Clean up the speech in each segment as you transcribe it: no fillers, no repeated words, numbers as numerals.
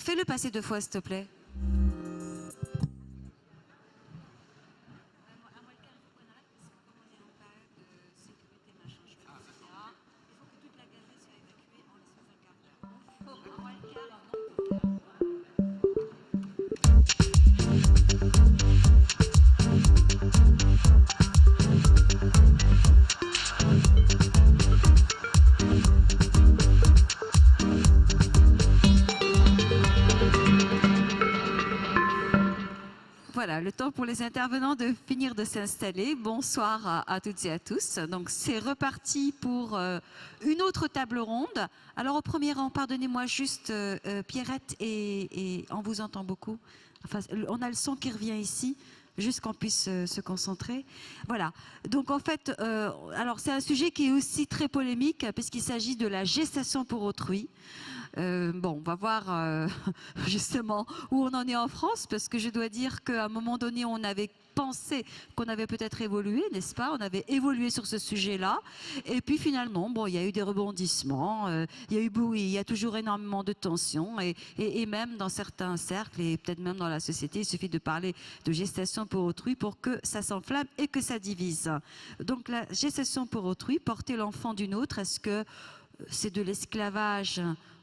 Fais-le passer 2 fois, s'il te plaît. Voilà, le temps pour les intervenants de finir de s'installer. Bonsoir à toutes et à tous. Donc c'est reparti pour une autre table ronde. Alors au premier rang, pardonnez-moi juste Pierrette et on vous entend beaucoup. Enfin, on a le son qui revient ici, juste qu'on puisse se concentrer. Voilà. Donc en fait, alors c'est un sujet qui est aussi très polémique puisqu'il s'agit de la gestation pour autrui. Bon, on va voir justement où on en est en France, parce que je dois dire qu'à un moment donné, on avait pensé qu'on avait peut-être évolué, n'est-ce pas? On avait évolué sur ce sujet-là. Et puis finalement, bon, il y a eu des rebondissements, il y a eu oui, il y a toujours énormément de tensions. Et même dans certains cercles, et peut-être même dans la société, il suffit de parler de gestation pour autrui pour que ça s'enflamme et que ça divise. Donc la gestation pour autrui, porter l'enfant d'une autre, est-ce que c'est de l'esclavage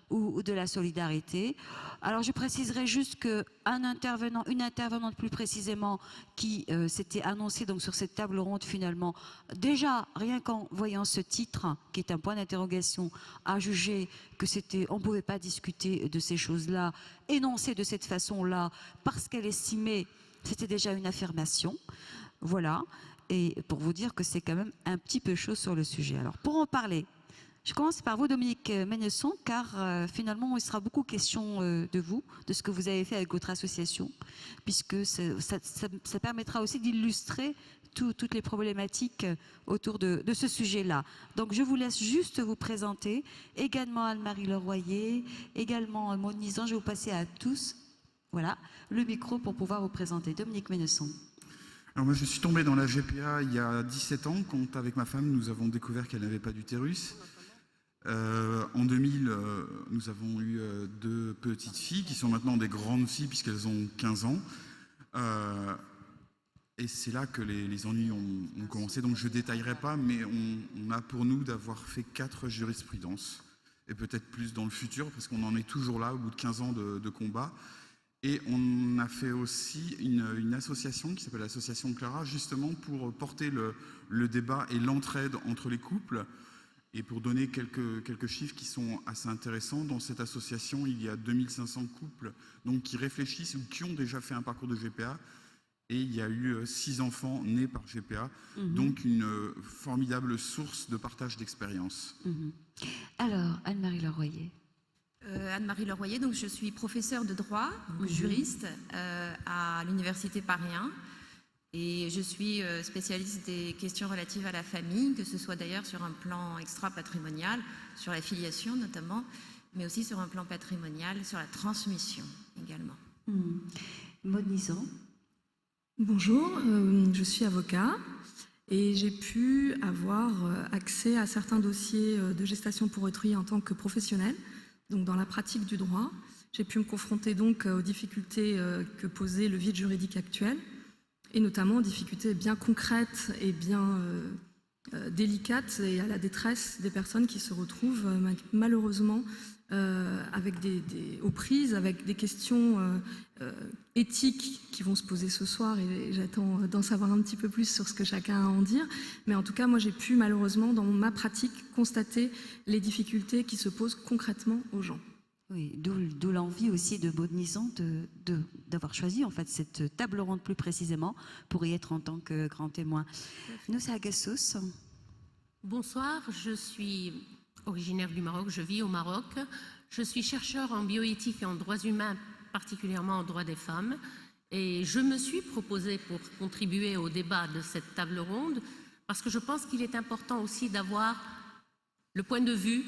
ou de la solidarité? Alors je préciserai juste qu'un intervenant, une intervenante plus précisément, qui s'était annoncée donc sur cette table ronde finalement, déjà rien qu'en voyant ce titre, qui est un point d'interrogation, a jugé que on ne pouvait pas discuter de ces choses-là, énoncées de cette façon-là, parce qu'elle estimait, c'était déjà une affirmation. Voilà, et pour vous dire que c'est quand même un petit peu chaud sur le sujet. Alors pour en parler, je commence par vous, Dominique Ménesson, car finalement, il sera beaucoup question de vous, de ce que vous avez fait avec votre association, puisque ça permettra aussi d'illustrer toutes les problématiques autour de ce sujet-là. Donc, je vous laisse juste vous présenter. Également Anne-Marie Leroyer, également Maud Nizan. Je vais vous passer à tous, voilà, le micro pour pouvoir vous présenter. Dominique Ménesson. Alors moi, je suis tombé dans la GPA il y a 17 ans, quand avec ma femme, nous avons découvert qu'elle n'avait pas d'utérus. En 2000, nous avons eu 2 petites filles qui sont maintenant des grandes filles puisqu'elles ont 15 ans. Et c'est là que les ennuis ont commencé. Donc je ne détaillerai pas, mais on a pour nous d'avoir fait 4 jurisprudences, et peut-être plus dans le futur, parce qu'on en est toujours là au bout de 15 ans de combat. Et on a fait aussi une association qui s'appelle l'Association Clara, justement pour porter le débat et l'entraide entre les couples. Et pour donner quelques chiffres qui sont assez intéressants, dans cette association, il y a 2500 couples donc, qui réfléchissent ou qui ont déjà fait un parcours de GPA. Et il y a eu 6 enfants nés par GPA, donc une formidable source de partage d'expérience. Alors, Anne-Marie Leroyer. Anne-Marie Leroyer, donc je suis professeure de droit, juriste à l'Université Paris 1. Et je suis spécialiste des questions relatives à la famille, que ce soit d'ailleurs sur un plan extra-patrimonial, sur la filiation notamment, mais aussi sur un plan patrimonial, sur la transmission également. Maud Nizan. Bonjour, je suis avocat et j'ai pu avoir accès à certains dossiers de gestation pour autrui en tant que professionnelle, donc dans la pratique du droit. J'ai pu me confronter donc aux difficultés que posait le vide juridique actuel, et notamment aux difficultés bien concrètes et bien délicates et à la détresse des personnes qui se retrouvent malheureusement avec aux prises avec des questions éthiques qui vont se poser ce soir, et j'attends d'en savoir un petit peu plus sur ce que chacun a à en dire. Mais en tout cas, moi j'ai pu malheureusement dans ma pratique constater les difficultés qui se posent concrètement aux gens. Oui, d'où l'envie aussi de Maud Nizan d'avoir choisi en fait cette table ronde plus précisément pour y être en tant que grand témoin. Noussa Gassous. Bonsoir, je suis originaire du Maroc, je vis au Maroc. Je suis chercheur en bioéthique et en droits humains, particulièrement en droits des femmes. Et je me suis proposée pour contribuer au débat de cette table ronde parce que je pense qu'il est important aussi d'avoir le point de vue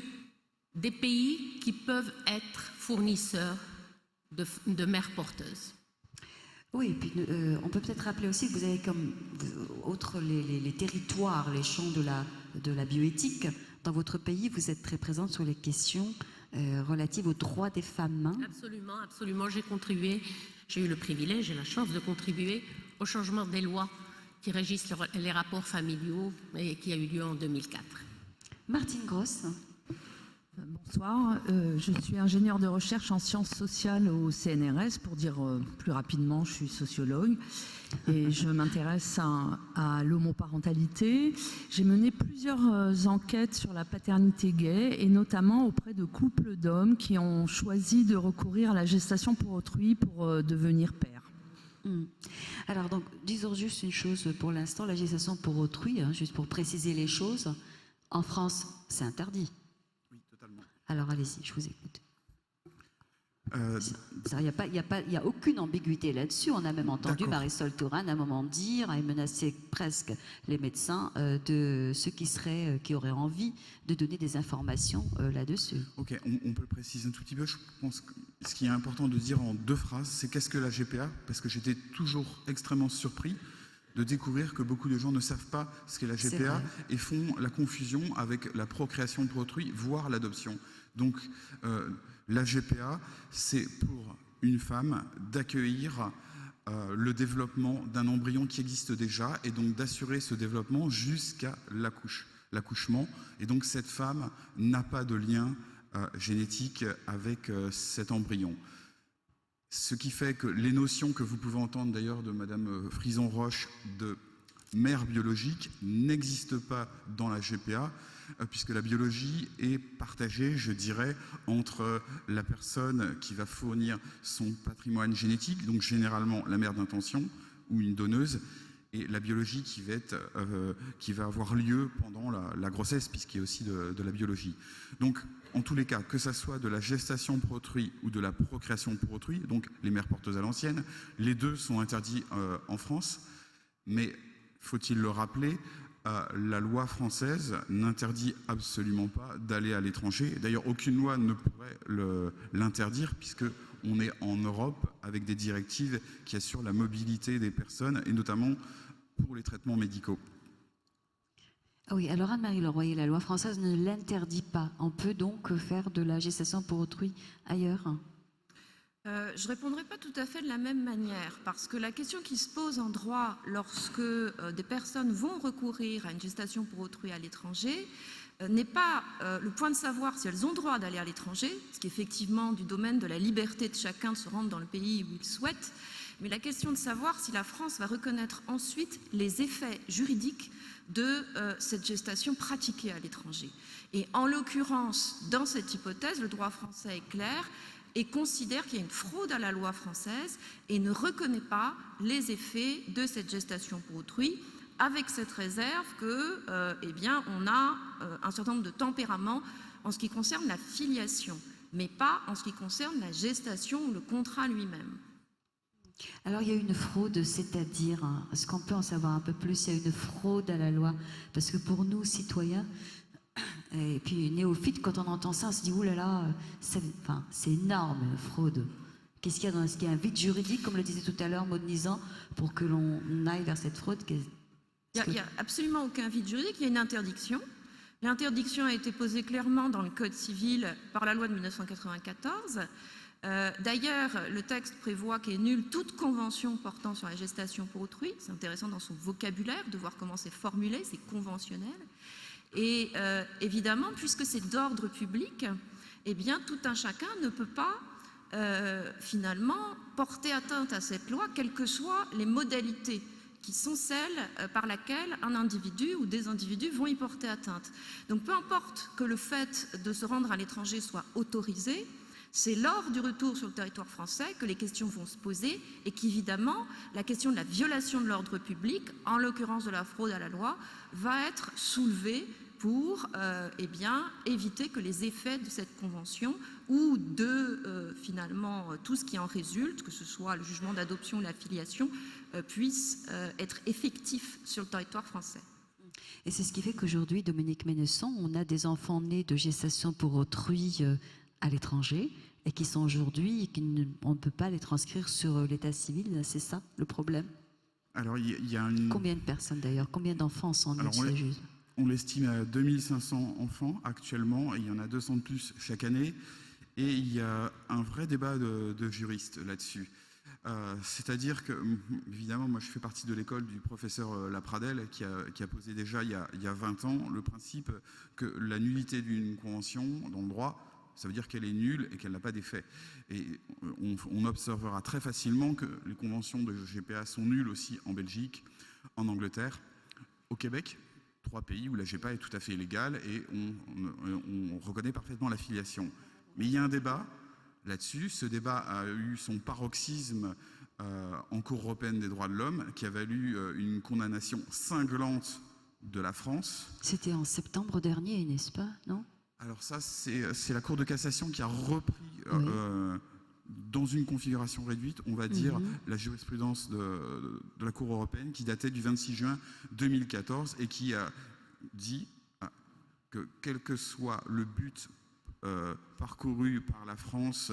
des pays qui peuvent être fournisseurs de mères porteuses. Oui, et puis on peut peut-être rappeler aussi que vous avez comme outre les territoires, les champs de la bioéthique, dans votre pays, vous êtes très présente sur les questions relative aux droits des femmes. Hein. Absolument, absolument. J'ai contribué, j'ai eu le privilège et la chance de contribuer au changement des lois qui régissent les rapports familiaux et qui a eu lieu en 2004. Martine Gross. Bonsoir, je suis ingénieure de recherche en sciences sociales au CNRS. Pour dire plus rapidement, je suis sociologue et je m'intéresse à l'homoparentalité. J'ai mené plusieurs enquêtes sur la paternité gay et notamment auprès de couples d'hommes qui ont choisi de recourir à la gestation pour autrui pour devenir père. Alors donc, disons juste une chose pour l'instant, la gestation pour autrui, hein, juste pour préciser les choses, en France, c'est interdit. Oui, totalement. Alors allez-y, je vous écoute. Il n'y a aucune ambiguïté là-dessus. On a même entendu Marisol Touraine à un moment dire et menacer presque les médecins de ceux qui auraient envie de donner des informations là-dessus. Ok, on peut le préciser un tout petit peu. Je pense que ce qui est important de dire en 2 phrases, c'est qu'est-ce que la GPA? Parce que j'étais toujours extrêmement surpris de découvrir que beaucoup de gens ne savent pas ce qu'est la GPA et font la confusion avec la procréation pour autrui, voire l'adoption. Donc, la GPA, c'est pour une femme d'accueillir le développement d'un embryon qui existe déjà et donc d'assurer ce développement jusqu'à l'accouchement. Et donc, cette femme n'a pas de lien génétique avec cet embryon. Ce qui fait que les notions que vous pouvez entendre d'ailleurs de Madame Frison-Roche de mère biologique n'existent pas dans la GPA, puisque la biologie est partagée, je dirais, entre la personne qui va fournir son patrimoine génétique, donc généralement la mère d'intention ou une donneuse, et la biologie qui va avoir lieu pendant la grossesse, puisqu'il y a aussi de la biologie. Donc, en tous les cas, que ça soit de la gestation pour autrui ou de la procréation pour autrui, donc les mères porteuses à l'ancienne, les deux sont interdits en France, mais faut-il le rappeler, la loi française n'interdit absolument pas d'aller à l'étranger. D'ailleurs, aucune loi ne pourrait l'interdire, puisqu'on est en Europe avec des directives qui assurent la mobilité des personnes, et notamment pour les traitements médicaux. Ah oui, alors Anne-Marie Leroyer, la loi française ne l'interdit pas. On peut donc faire de la gestation pour autrui ailleurs? Je ne répondrai pas tout à fait de la même manière, parce que la question qui se pose en droit lorsque des personnes vont recourir à une gestation pour autrui à l'étranger n'est pas le point de savoir si elles ont droit d'aller à l'étranger, ce qui est effectivement du domaine de la liberté de chacun de se rendre dans le pays où il souhaite, mais la question de savoir si la France va reconnaître ensuite les effets juridiques de cette gestation pratiquée à l'étranger. Et en l'occurrence, dans cette hypothèse, le droit français est clair et considère qu'il y a une fraude à la loi française et ne reconnaît pas les effets de cette gestation pour autrui, avec cette réserve que, on a un certain nombre de tempéraments en ce qui concerne la filiation, mais pas en ce qui concerne la gestation ou le contrat lui-même. Alors il y a une fraude, c'est-à-dire, est-ce qu'on peut en savoir un peu plus? Il y a une fraude à la loi, parce que pour nous, citoyens, et puis néophytes, quand on entend ça, on se dit, oulala, c'est énorme, fraude. Qu'est-ce qu'il y a Est-ce qu'il y a un vide juridique, comme le disait tout à l'heure Maud Nizan, pour que l'on aille vers cette fraude? Il n'y a absolument aucun vide juridique, il y a une interdiction. L'interdiction a été posée clairement dans le Code civil par la loi de 1994. D'ailleurs, le texte prévoit qu'est nulle toute convention portant sur la gestation pour autrui. C'est intéressant dans son vocabulaire de voir comment c'est formulé, c'est conventionnel. Et évidemment, puisque c'est d'ordre public, eh bien, tout un chacun ne peut pas finalement porter atteinte à cette loi, quelles que soient les modalités qui sont celles par lesquelles un individu ou des individus vont y porter atteinte. Donc peu importe que le fait de se rendre à l'étranger soit autorisé, c'est lors du retour sur le territoire français que les questions vont se poser et qu'évidemment, la question de la violation de l'ordre public, en l'occurrence de la fraude à la loi, va être soulevée pour éviter que les effets de cette convention ou de finalement tout ce qui en résulte, que ce soit le jugement d'adoption ou la filiation, puissent être effectifs sur le territoire français. Et c'est ce qui fait qu'aujourd'hui, Dominique Ménesson, on a des enfants nés de gestation pour autrui à l'étranger et qui sont aujourd'hui, on ne peut pas les transcrire sur l'état civil, c'est ça le problème? Alors, Combien de personnes d'ailleurs? Combien d'enfants sont nés de ce juge? On l'estime à 2500 enfants actuellement, et il y en a 200 de plus chaque année. Et il y a un vrai débat de juristes là-dessus. C'est-à-dire que, évidemment, moi je fais partie de l'école du professeur Lapradel qui a posé déjà il y a 20 ans le principe que la nullité d'une convention dans le droit, ça veut dire qu'elle est nulle et qu'elle n'a pas d'effet. Et on observera très facilement que les conventions de GPA sont nulles aussi en Belgique, en Angleterre, au Québec, 3 pays où la GPA est tout à fait illégale et on reconnaît parfaitement la filiation. Mais il y a un débat là-dessus. Ce débat a eu son paroxysme en Cour européenne des droits de l'homme, qui a valu une condamnation cinglante de la France. C'était en septembre dernier, n'est-ce pas? Non? Alors ça, c'est la Cour de cassation qui a repris, dans une configuration réduite, on va dire, la jurisprudence de la Cour européenne qui datait du 26 juin 2014 et qui a dit que quel que soit le but parcouru par la France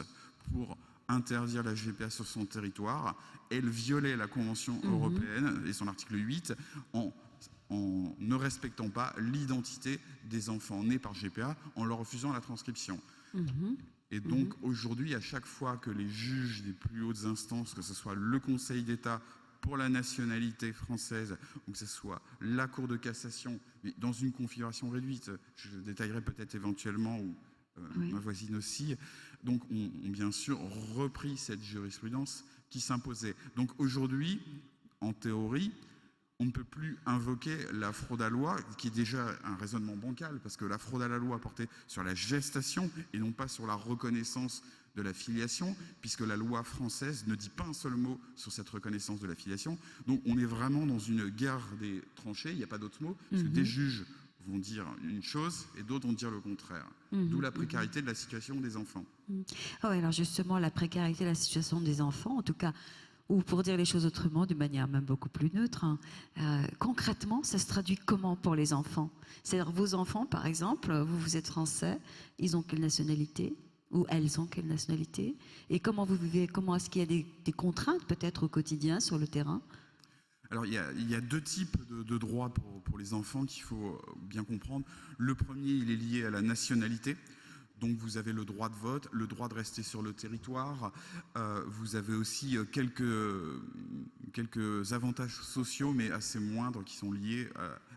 pour interdire la GPA sur son territoire, elle violait la Convention européenne et son article 8 en ne respectant pas l'identité des enfants nés par GPA, en leur refusant la transcription. Et donc aujourd'hui, à chaque fois que les juges des plus hautes instances, que ce soit le Conseil d'État pour la nationalité française ou que ce soit la Cour de cassation, mais dans une configuration réduite, je détaillerai peut-être éventuellement, ou ma voisine aussi, donc ont bien sûr repris cette jurisprudence qui s'imposait. Donc aujourd'hui, en théorie, on ne peut plus invoquer la fraude à loi, qui est déjà un raisonnement bancal, parce que la fraude à la loi portait sur la gestation et non pas sur la reconnaissance de la filiation, puisque la loi française ne dit pas un seul mot sur cette reconnaissance de la filiation. Donc on est vraiment dans une guerre des tranchées, il n'y a pas d'autre mot, parce que des juges vont dire une chose et d'autres vont dire le contraire. D'où la précarité de la situation des enfants. Alors justement, la précarité de la situation des enfants, en tout cas, ou pour dire les choses autrement, d'une manière même beaucoup plus neutre, concrètement, ça se traduit comment pour les enfants? C'est-à-dire vos enfants, par exemple, vous êtes français, ils ont quelle nationalité? Ou elles ont quelle nationalité? Et comment vous vivez? Comment est-ce qu'il y a des contraintes peut-être au quotidien sur le terrain? Alors il y a 2 types de droits pour les enfants qu'il faut bien comprendre. Le premier, il est lié à la nationalité. Donc vous avez le droit de vote, le droit de rester sur le territoire. Vous avez aussi quelques avantages sociaux, mais assez moindres, qui sont liés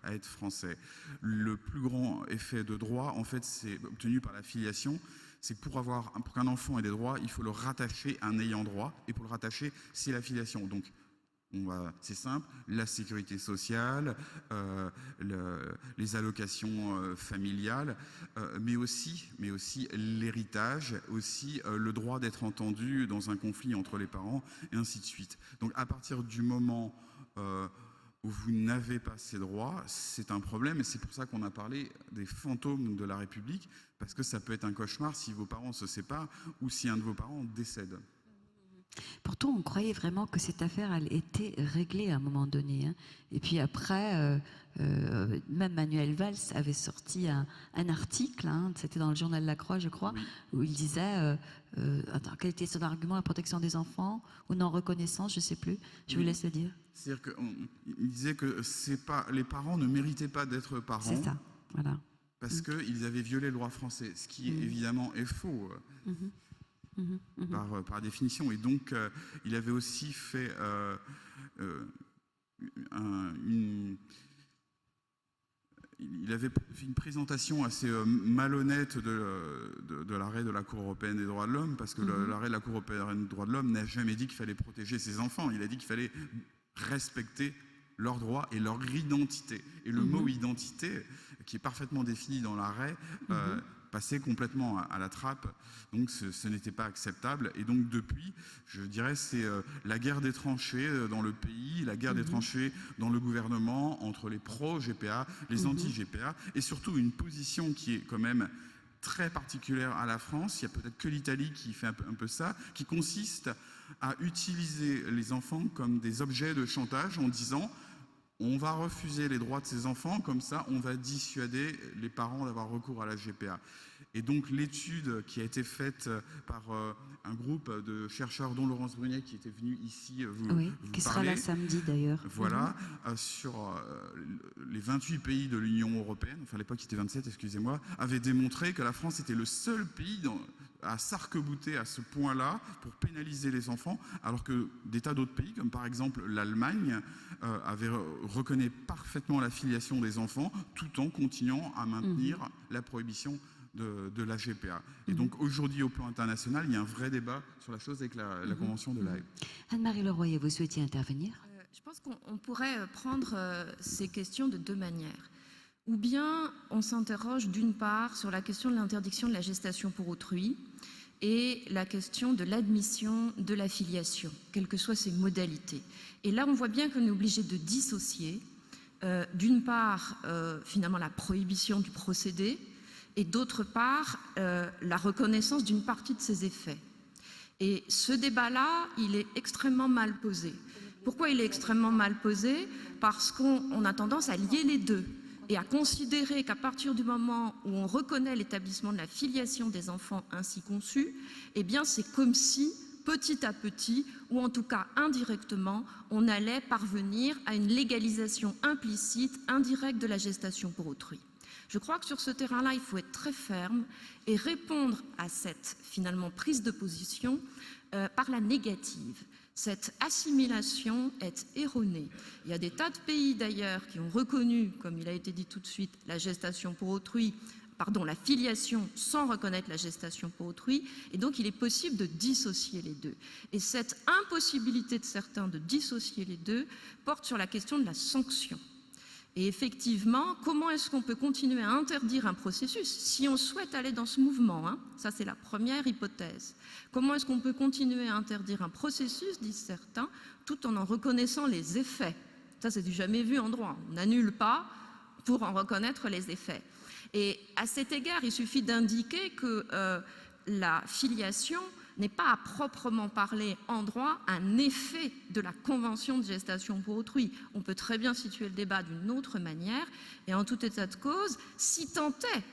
à être français. Le plus grand effet de droit, en fait, c'est obtenu par la filiation. C'est que pour qu'un enfant ait des droits, il faut le rattacher à un ayant droit. Et pour le rattacher, c'est la filiation. Donc c'est simple, la sécurité sociale, les allocations familiales, mais aussi l'héritage, aussi le droit d'être entendu dans un conflit entre les parents, et ainsi de suite. Donc à partir du moment où vous n'avez pas ces droits, c'est un problème, et c'est pour ça qu'on a parlé des fantômes de la République, parce que ça peut être un cauchemar si vos parents se séparent ou si un de vos parents décède. Pourtant, on croyait vraiment que cette affaire, elle était réglée à un moment donné. Et puis après, même Manuel Valls avait sorti un article, c'était dans le journal La Croix, je crois, où il disait, quel était son argument, la protection des enfants, ou non-reconnaissance, je ne sais plus. Je vous laisse le dire. C'est-à-dire qu'il disait que les parents ne méritaient pas d'être parents. C'est ça, voilà. Parce qu'ils avaient violé le droit français, ce qui évidemment est faux. Par définition. Et donc, il avait aussi fait il avait fait une présentation assez malhonnête de l'arrêt de la Cour européenne des droits de l'homme, parce que l'arrêt de la Cour européenne des droits de l'homme n'a jamais dit qu'il fallait protéger ses enfants. Il a dit qu'il fallait respecter leurs droits et leur identité. Et le mot identité, qui est parfaitement défini dans l'arrêt, passait complètement à la trappe. Donc ce n'était pas acceptable. Et donc depuis, je dirais, c'est la guerre des tranchées dans le pays, la guerre des tranchées dans le gouvernement, entre les pro-GPA, les anti-GPA, et surtout une position qui est quand même très particulière à la France. Il n'y a peut-être que l'Italie qui fait un peu ça, qui consiste à utiliser les enfants comme des objets de chantage en disant: on va refuser les droits de ces enfants, comme ça on va dissuader les parents d'avoir recours à la GPA. Et donc l'étude qui a été faite par un groupe de chercheurs, dont Laurence Brunet, qui était venue ici vous qui parler, sera là samedi d'ailleurs. Voilà, sur les 28 pays de l'Union européenne, enfin à l'époque il était 27, excusez-moi, avait démontré que la France était le seul pays à s'arc-bouter à ce point-là pour pénaliser les enfants, alors que des tas d'autres pays, comme par exemple l'Allemagne, reconnaît parfaitement la filiation des enfants tout en continuant à maintenir la prohibition de la GPA. Et donc aujourd'hui, au plan international, il y a un vrai débat sur la chose avec la Convention de La Haye. Anne-Marie Leroyer, vous souhaitiez intervenir? Je pense qu'on pourrait prendre ces questions de deux manières. Ou bien on s'interroge d'une part sur la question de l'interdiction de la gestation pour autrui et la question de l'admission de la filiation, quelles que soient ses modalités. Et là, on voit bien qu'on est obligé de dissocier, d'une part, finalement, la prohibition du procédé, et d'autre part, la reconnaissance d'une partie de ses effets. Et ce débat-là, il est extrêmement mal posé. Pourquoi il est extrêmement mal posé? Parce qu'on a tendance à lier les deux et à considérer qu'à partir du moment où on reconnaît l'établissement de la filiation des enfants ainsi conçus, eh bien c'est comme si, petit à petit, ou en tout cas indirectement, on allait parvenir à une légalisation implicite, indirecte de la gestation pour autrui. Je crois que sur ce terrain-là, il faut être très ferme et répondre à cette, finalement, prise de position par la négative. Cette assimilation est erronée. Il y a des tas de pays d'ailleurs qui ont reconnu, comme il a été dit tout de suite, la gestation pour autrui, la filiation sans reconnaître la gestation pour autrui, et donc il est possible de dissocier les deux. Et cette impossibilité de certains de dissocier les deux porte sur la question de la sanction. Et effectivement, comment est-ce qu'on peut continuer à interdire un processus si on souhaite aller dans ce mouvement, hein? Ça, c'est la première hypothèse. Comment est-ce qu'on peut continuer à interdire un processus, disent certains, tout en reconnaissant les effets? Ça, c'est du jamais vu en droit. On n'annule pas pour en reconnaître les effets. Et à cet égard, il suffit d'indiquer que la filiation n'est pas à proprement parler en droit un effet de la convention de gestation pour autrui. On peut très bien situer le débat d'une autre manière, et en tout état de cause, si tant est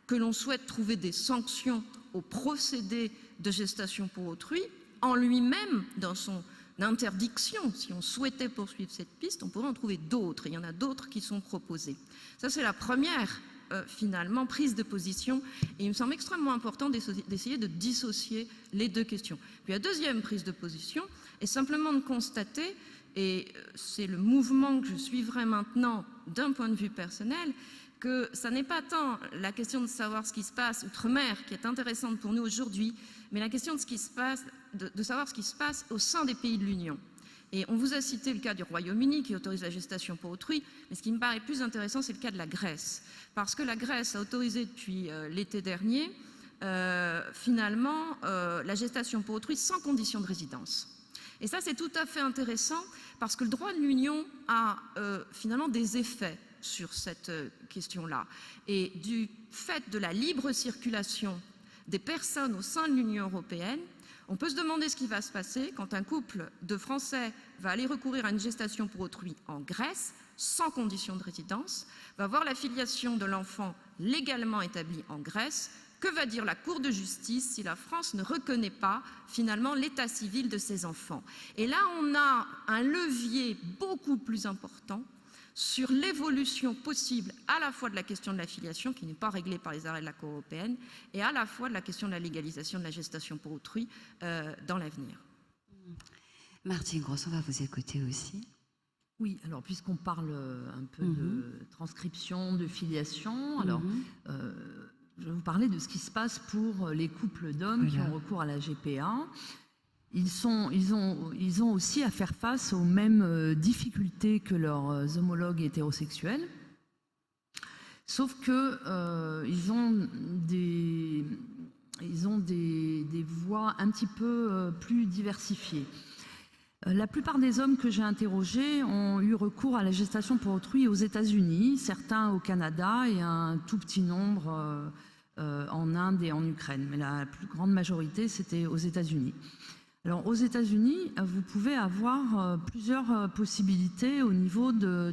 que l'on souhaite trouver des sanctions au procédé de gestation pour autrui, en lui-même, dans son interdiction, si on souhaitait poursuivre cette piste, on pourrait en trouver d'autres, il y en a d'autres qui sont proposées. Ça, c'est la première finalement prise de position, et il me semble extrêmement important d'essayer de dissocier les deux questions. Puis la deuxième prise de position est simplement de constater, et c'est le mouvement que je suivrai maintenant d'un point de vue personnel, que ça n'est pas tant la question de savoir ce qui se passe outre-mer qui est intéressante pour nous aujourd'hui, mais la question de savoir ce qui se passe au sein des pays de l'Union. Et on vous a cité le cas du Royaume-Uni qui autorise la gestation pour autrui, mais ce qui me paraît plus intéressant, c'est le cas de la Grèce. Parce que la Grèce a autorisé depuis l'été dernier, finalement, la gestation pour autrui sans condition de résidence. Et ça, c'est tout à fait intéressant parce que le droit de l'Union a finalement des effets sur cette question-là. Et du fait de la libre circulation des personnes au sein de l'Union européenne, on peut se demander ce qui va se passer quand un couple de Français va aller recourir à une gestation pour autrui en Grèce, sans condition de résidence, va voir la filiation de l'enfant légalement établie en Grèce. Que va dire la Cour de justice si la France ne reconnaît pas finalement l'état civil de ses enfants? Et là, on a un levier beaucoup plus important sur l'évolution possible à la fois de la question de la filiation, qui n'est pas réglée par les arrêts de la Cour européenne, et à la fois de la question de la légalisation de la gestation pour autrui dans l'avenir. Martine Gross, on va vous écouter aussi. Oui, alors puisqu'on parle un peu de transcription, de filiation, alors je vais vous parler de ce qui se passe pour les couples d'hommes qui ont recours à la GPA. Ils ont aussi à faire face aux mêmes difficultés que leurs homologues hétérosexuels, sauf que ils ont des voies un petit peu plus diversifiées. La plupart des hommes que j'ai interrogés ont eu recours à la gestation pour autrui aux États-Unis, certains au Canada et un tout petit nombre en Inde et en Ukraine. Mais la plus grande majorité, c'était aux États-Unis. Alors, aux États-Unis, vous pouvez avoir plusieurs possibilités au niveau de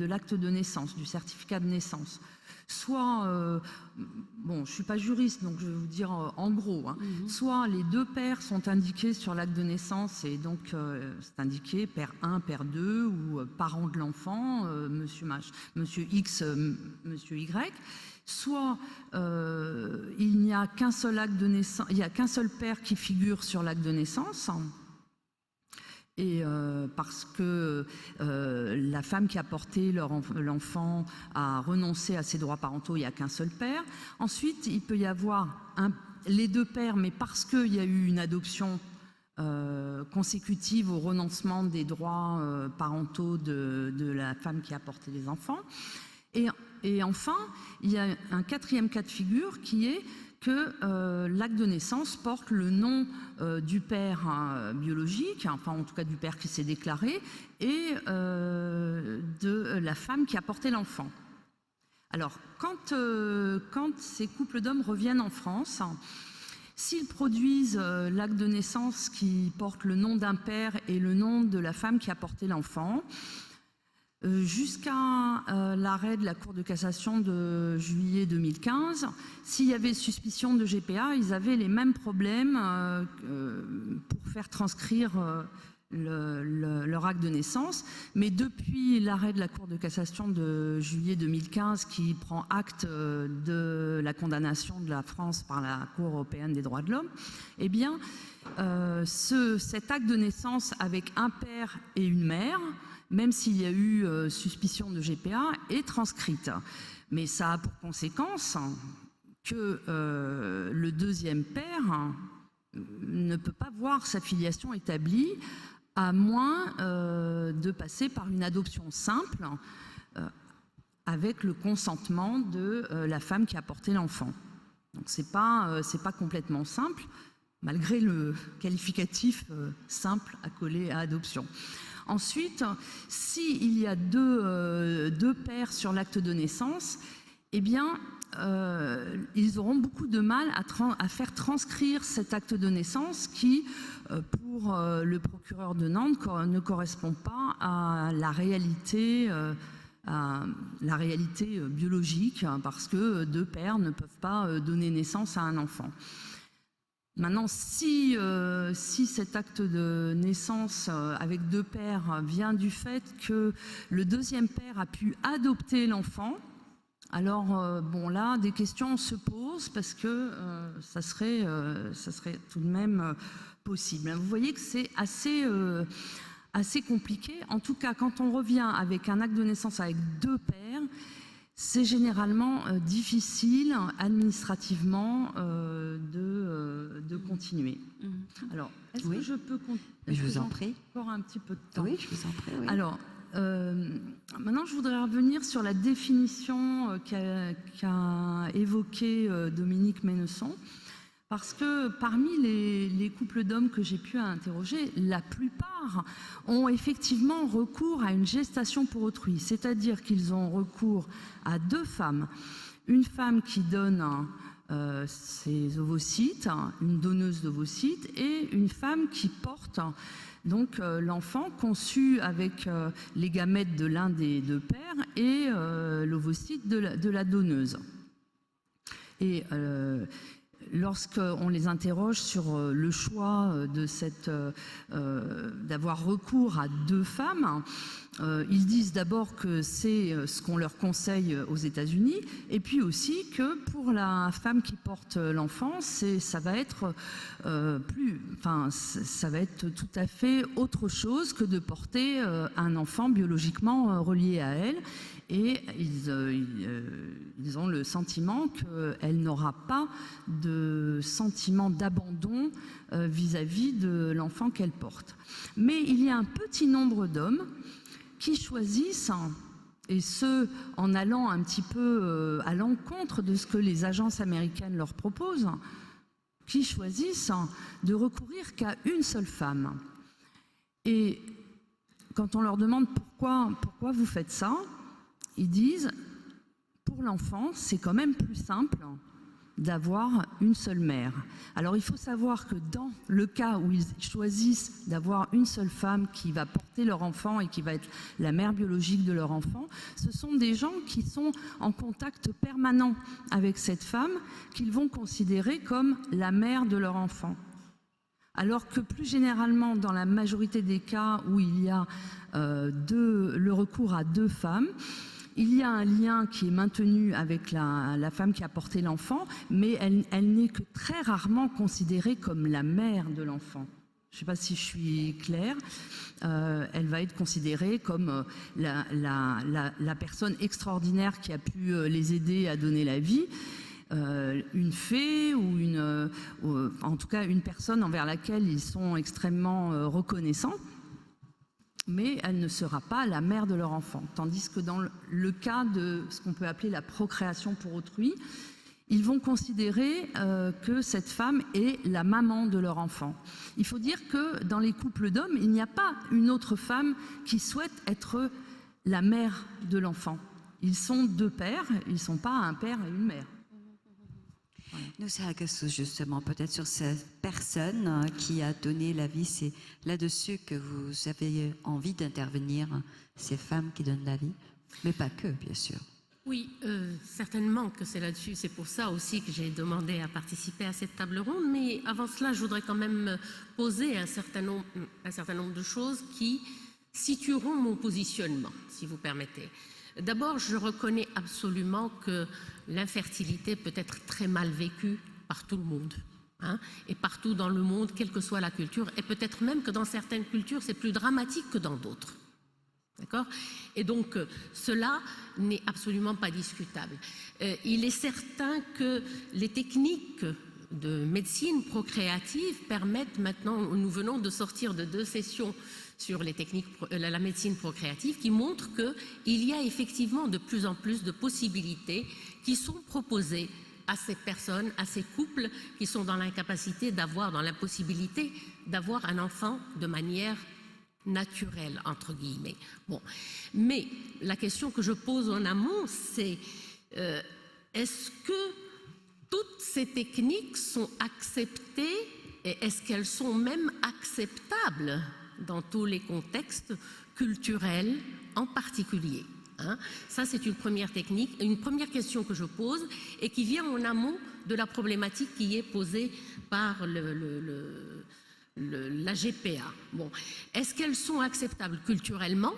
l'acte de naissance, du certificat de naissance. Soit, bon, je ne suis pas juriste, donc je vais vous dire en gros, hein, soit les deux pères sont indiqués sur l'acte de naissance, et donc c'est indiqué père 1, père 2, ou parent de l'enfant, monsieur X, monsieur Y. soit il n'y a qu'un seul acte de naissance, il n'y a qu'un seul père qui figure sur l'acte de naissance, et parce que la femme qui a porté l'enfant a renoncé à ses droits parentaux, il n'y a qu'un seul père. Ensuite, il peut y avoir les deux pères, mais parce qu'il y a eu une adoption consécutive au renoncement des droits parentaux de la femme qui a porté les enfants. Et enfin, il y a un quatrième cas de figure qui est que l'acte de naissance porte le nom du père biologique, enfin en tout cas du père qui s'est déclaré, et de la femme qui a porté l'enfant. Alors, quand ces couples d'hommes reviennent en France, s'ils produisent l'acte de naissance qui porte le nom d'un père et le nom de la femme qui a porté l'enfant, jusqu'à l'arrêt de la Cour de cassation de juillet 2015, s'il y avait suspicion de GPA, ils avaient les mêmes problèmes pour faire transcrire leur acte de naissance. Mais depuis l'arrêt de la Cour de cassation de juillet 2015, qui prend acte de la condamnation de la France par la Cour européenne des droits de l'homme, eh bien, cet acte de naissance avec un père et une mère, même s'il y a eu suspicion de GPA, est transcrite. Mais ça a pour conséquence que le deuxième père ne peut pas voir sa filiation établie à moins de passer par une adoption simple avec le consentement de la femme qui a porté l'enfant. Donc c'est pas complètement simple, malgré le qualificatif simple accolé à adoption. Ensuite, s'il y a deux pères sur l'acte de naissance, eh bien, ils auront beaucoup de mal à faire transcrire cet acte de naissance qui, pour le procureur de Nantes, ne correspond pas à la réalité biologique, parce que deux pères ne peuvent pas donner naissance à un enfant. Maintenant, si cet acte de naissance avec deux pères vient du fait que le deuxième père a pu adopter l'enfant, alors bon là, des questions se posent parce que ça serait tout de même possible. Vous voyez que c'est assez compliqué. En tout cas, quand on revient avec un acte de naissance avec deux pères, c'est généralement difficile administrativement de continuer. Alors, est-ce que je peux continuer? Je vous en prie. Encore un petit peu de temps. Oui, je vous en prie. Oui. Alors, maintenant, je voudrais revenir sur la définition qu'a évoquée Dominique Ménesson. Parce que parmi les couples d'hommes que j'ai pu interroger, la plupart ont effectivement recours à une gestation pour autrui, c'est-à-dire qu'ils ont recours à deux femmes. Une femme qui donne ses ovocytes, une donneuse d'ovocytes, et une femme qui porte donc l'enfant conçu avec les gamètes de l'un des deux pères et l'ovocyte de la donneuse. Et lorsqu'on les interroge sur le choix d'avoir recours à deux femmes, ils disent d'abord que c'est ce qu'on leur conseille aux États-Unis, et puis aussi que pour la femme qui porte l'enfant, ça va être tout à fait autre chose que de porter un enfant biologiquement relié à elle. Et ils ont le sentiment qu'elle n'aura pas de sentiment d'abandon vis-à-vis de l'enfant qu'elle porte. Mais il y a un petit nombre d'hommes qui choisissent, et ce, en allant un petit peu à l'encontre de ce que les agences américaines leur proposent, qui choisissent de recourir qu'à une seule femme. Et quand on leur demande pourquoi vous faites ça, ils disent, pour l'enfant, c'est quand même plus simple d'avoir une seule mère. Alors il faut savoir que dans le cas où ils choisissent d'avoir une seule femme qui va porter leur enfant et qui va être la mère biologique de leur enfant, ce sont des gens qui sont en contact permanent avec cette femme qu'ils vont considérer comme la mère de leur enfant. Alors que plus généralement, dans la majorité des cas où il y a le recours à deux femmes, il y a un lien qui est maintenu avec la femme qui a porté l'enfant, mais elle n'est que très rarement considérée comme la mère de l'enfant. Je ne sais pas si je suis claire. Elle va être considérée comme la personne extraordinaire qui a pu les aider à donner la vie. Une fée ou en tout cas une personne envers laquelle ils sont extrêmement reconnaissants, mais elle ne sera pas la mère de leur enfant. Tandis que dans le cas de ce qu'on peut appeler la procréation pour autrui, ils vont considérer que cette femme est la maman de leur enfant. Il faut dire que dans les couples d'hommes, il n'y a pas une autre femme qui souhaite être la mère de l'enfant. Ils sont deux pères, ils ne sont pas un père et une mère. Nous s'arrêtons justement peut-être sur cette personne qui a donné la vie. C'est là-dessus que vous avez envie d'intervenir, ces femmes qui donnent la vie, mais pas que, bien sûr. Oui, certainement que c'est là-dessus. C'est pour ça aussi que j'ai demandé à participer à cette table ronde. Mais avant cela, je voudrais quand même poser un certain nombre de choses qui situeront mon positionnement, si vous permettez. D'abord, je reconnais absolument que l'infertilité peut être très mal vécue par tout le monde, hein, et partout dans le monde, quelle que soit la culture, et peut-être même que dans certaines cultures, c'est plus dramatique que dans d'autres. D'accord ? Et donc, cela n'est absolument pas discutable. Il est certain que les techniques de médecine procréative permettent maintenant, nous venons de sortir de 2 sessions sur les techniques, la médecine procréative, qui montrent qu'il y a effectivement de plus en plus de possibilités qui sont proposées à ces personnes, à ces couples qui sont dans l'incapacité d'avoir, dans l'impossibilité d'avoir un enfant de manière naturelle, entre guillemets. Bon. Mais la question que je pose en amont, c'est est-ce que toutes ces techniques sont acceptées et est-ce qu'elles sont même acceptables dans tous les contextes culturels en particulier, hein? Ça, c'est une première technique, une première question que je pose et qui vient en amont de la problématique qui est posée par la GPA. Bon. Est-ce qu'elles sont acceptables culturellement?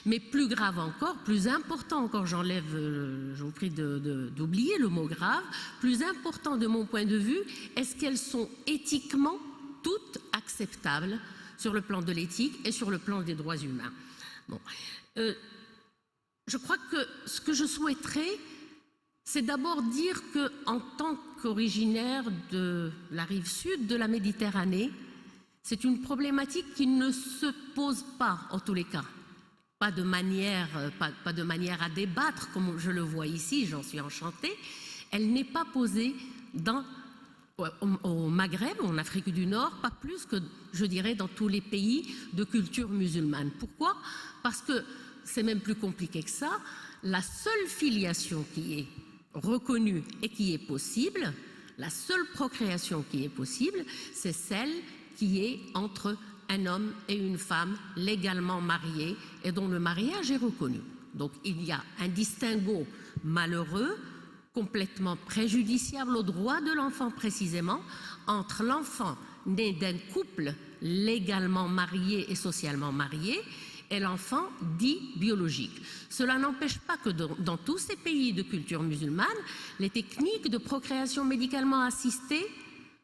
Mais plus grave encore, plus important encore, j'enlève, je vous prie d'oublier le mot grave, plus important de mon point de vue, est-ce qu'elles sont éthiquement toutes acceptables sur le plan de l'éthique et sur le plan des droits humains? Bon. Je crois que ce que je souhaiterais, c'est d'abord dire qu'en tant qu'originaire de la rive sud de la Méditerranée, c'est une problématique qui ne se pose pas, en tous les cas. Pas de manière à débattre, comme je le vois ici, j'en suis enchantée. Elle n'est pas posée au Maghreb, en Afrique du Nord, pas plus que, je dirais, dans tous les pays de culture musulmane. Pourquoi? Parce que c'est même plus compliqué que ça. La seule filiation qui est reconnue et qui est possible, la seule procréation qui est possible, c'est celle qui est entre un homme et une femme légalement mariés et dont le mariage est reconnu. Donc il y a un distinguo malheureux, complètement préjudiciable aux droits de l'enfant précisément, entre l'enfant né d'un couple légalement marié et socialement marié et l'enfant dit biologique. Cela n'empêche pas que dans tous ces pays de culture musulmane, les techniques de procréation médicalement assistée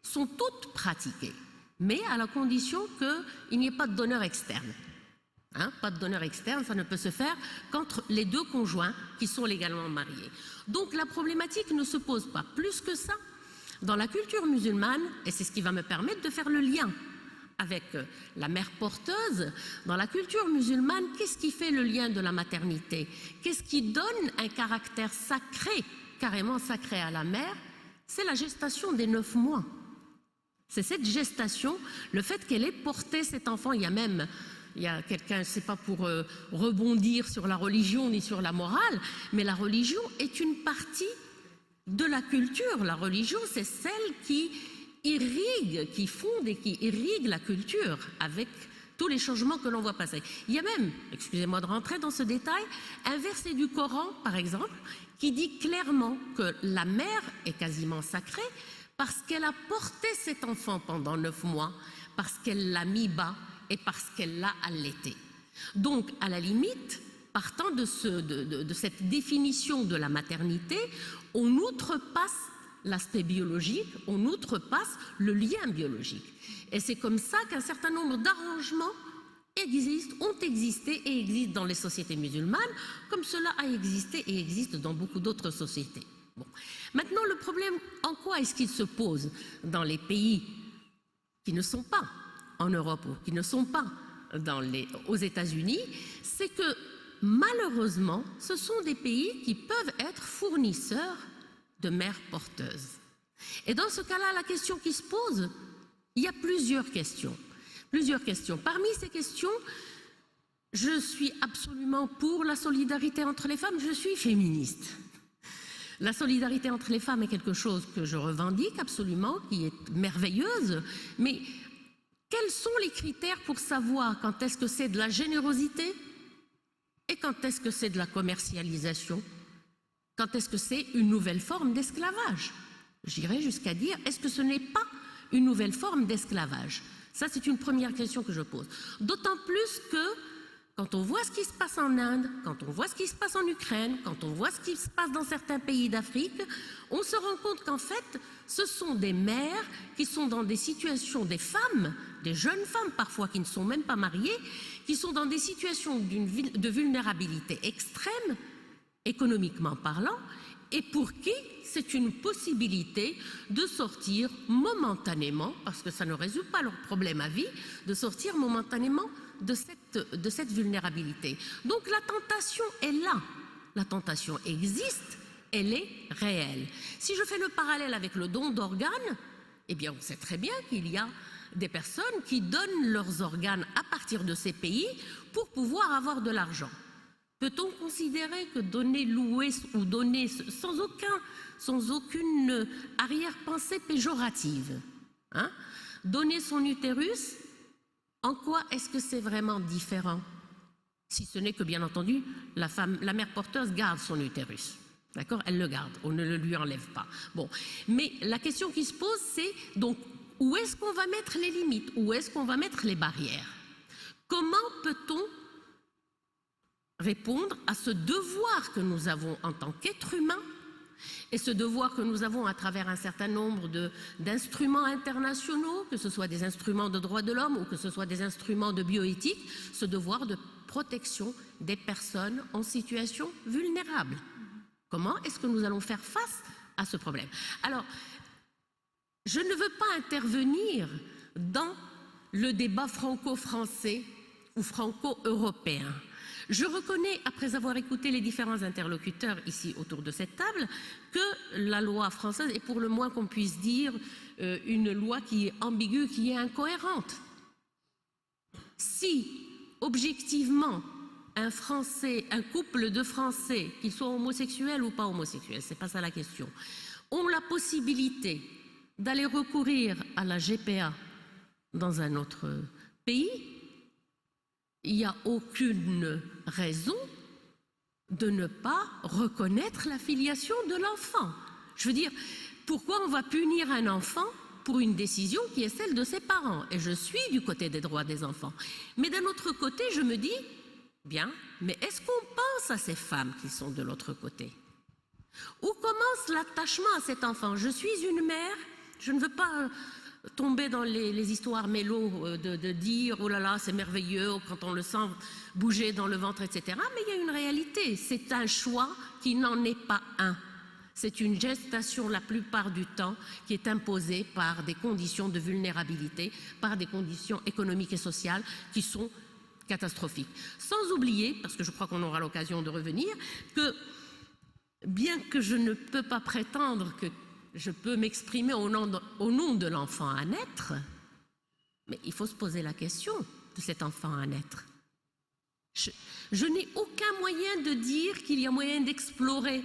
sont toutes pratiquées, mais à la condition qu'il n'y ait pas de donneur externe. Hein, pas de donneur externe, ça ne peut se faire qu'entre les deux conjoints qui sont légalement mariés. Donc la problématique ne se pose pas plus que ça. Dans la culture musulmane, et c'est ce qui va me permettre de faire le lien avec la mère porteuse, dans la culture musulmane, qu'est-ce qui fait le lien de la maternité? Qu'est-ce qui donne un caractère sacré, carrément sacré à la mère? C'est la gestation des 9 mois. C'est cette gestation, le fait qu'elle ait porté cet enfant. Il y a quelqu'un, c'est pas pour rebondir sur la religion ni sur la morale, mais la religion est une partie de la culture. La religion, c'est celle qui irrigue, qui fonde et qui irrigue la culture avec tous les changements que l'on voit passer. Il y a même, excusez-moi de rentrer dans ce détail, un verset du Coran, par exemple, qui dit clairement que la mère est quasiment sacrée parce qu'elle a porté cet enfant pendant 9 mois, parce qu'elle l'a mis bas et parce qu'elle l'a allaité. Donc, à la limite, partant de cette définition de la maternité, on outrepasse l'aspect biologique, on outrepasse le lien biologique. Et c'est comme ça qu'un certain nombre d'arrangements ont existé et existent dans les sociétés musulmanes, comme cela a existé et existe dans beaucoup d'autres sociétés. Bon. Maintenant, le problème, en quoi est-ce qu'il se pose dans les pays qui ne sont pas en Europe ou qui ne sont pas aux États-Unis, c'est que malheureusement, ce sont des pays qui peuvent être fournisseurs de mères porteuses. Et dans ce cas-là, la question qui se pose, il y a plusieurs questions. Parmi ces questions, je suis absolument pour la solidarité entre les femmes, je suis féministe. La solidarité entre les femmes est quelque chose que je revendique absolument, qui est merveilleuse, mais quels sont les critères pour savoir quand est-ce que c'est de la générosité et quand est-ce que c'est de la commercialisation? Quand est-ce que c'est une nouvelle forme d'esclavage? J'irais jusqu'à dire, est-ce que ce n'est pas une nouvelle forme d'esclavage? Ça, c'est une première question que je pose. D'autant plus que quand on voit ce qui se passe en Inde, quand on voit ce qui se passe en Ukraine, quand on voit ce qui se passe dans certains pays d'Afrique, on se rend compte qu'en fait, ce sont des mères qui sont dans des situations, des femmes, des jeunes femmes parfois qui ne sont même pas mariées, qui sont dans des situations de vulnérabilité extrême, économiquement parlant, et pour qui c'est une possibilité de sortir momentanément, parce que ça ne résout pas leur problème à vie, de sortir momentanément de cette vulnérabilité. Donc la tentation est là, la tentation existe, elle est réelle. Si je fais le parallèle avec le don d'organes, eh bien on sait très bien qu'il y a des personnes qui donnent leurs organes à partir de ces pays pour pouvoir avoir de l'argent. Peut-on considérer que donner, louer ou donner sans aucune arrière-pensée péjorative, hein, donner son utérus, en quoi est-ce que c'est vraiment différent? Si ce n'est que, bien entendu, la mère porteuse garde son utérus. D'accord? Elle le garde, on ne le lui enlève pas. Bon. Mais la question qui se pose, c'est donc où est-ce qu'on va mettre les limites? Où est-ce qu'on va mettre les barrières? Comment peut-on répondre à ce devoir que nous avons en tant qu'être humain et ce devoir que nous avons à travers un certain nombre d'instruments internationaux, que ce soit des instruments de droits de l'homme ou que ce soit des instruments de bioéthique, ce devoir de protection des personnes en situation vulnérable. Comment est-ce que nous allons faire face à ce problème? Alors, je ne veux pas intervenir dans le débat franco-français ou franco-européen. Je reconnais, après avoir écouté les différents interlocuteurs ici autour de cette table, que la loi française est pour le moins qu'on puisse dire une loi qui est ambiguë, qui est incohérente. Si, objectivement, un couple de Français, qu'ils soient homosexuels ou pas homosexuels, c'est pas ça la question, ont la possibilité d'aller recourir à la GPA dans un autre pays, il n'y a aucune raison de ne pas reconnaître la filiation de l'enfant. Je veux dire, pourquoi on va punir un enfant pour une décision qui est celle de ses parents? Et je suis du côté des droits des enfants. Mais d'un autre côté, je me dis, bien, mais est-ce qu'on pense à ces femmes qui sont de l'autre côté? Où commence l'attachement à cet enfant? Je suis une mère, je ne veux pas tomber dans les histoires mélo de dire oh là là c'est merveilleux quand on le sent bouger dans le ventre, etc. Mais il y a une réalité, c'est un choix qui n'en est pas un. C'est une gestation la plupart du temps qui est imposée par des conditions de vulnérabilité, par des conditions économiques et sociales qui sont catastrophiques. Sans oublier, parce que je crois qu'on aura l'occasion de revenir, que bien que je ne peux pas prétendre que je peux m'exprimer au nom de l'enfant à naître, mais il faut se poser la question de cet enfant à naître. Je n'ai aucun moyen de dire qu'il y a moyen d'explorer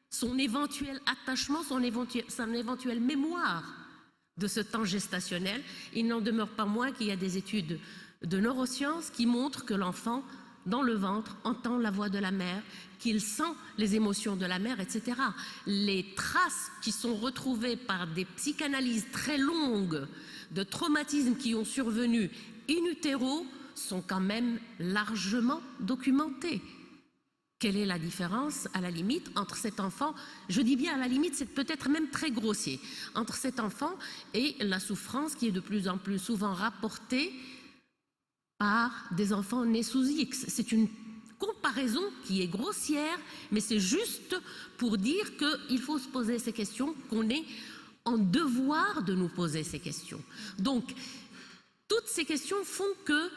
son éventuel attachement, son éventuelle mémoire de ce temps gestationnel. Il n'en demeure pas moins qu'il y a des études de neurosciences qui montrent que l'enfant, dans le ventre, entend la voix de la mère, qu'il sent les émotions de la mère, etc. Les traces qui sont retrouvées par des psychanalyses très longues de traumatismes qui ont survenu in utero sont quand même largement documentées. Quelle est la différence, à la limite, entre cet enfant, je dis bien à la limite, c'est peut-être même très grossier, entre cet enfant et la souffrance qui est de plus en plus souvent rapportée par des enfants nés sous X. C'est une comparaison qui est grossière, mais c'est juste pour dire qu'il faut se poser ces questions, qu'on est en devoir de nous poser ces questions. Donc, toutes ces questions font que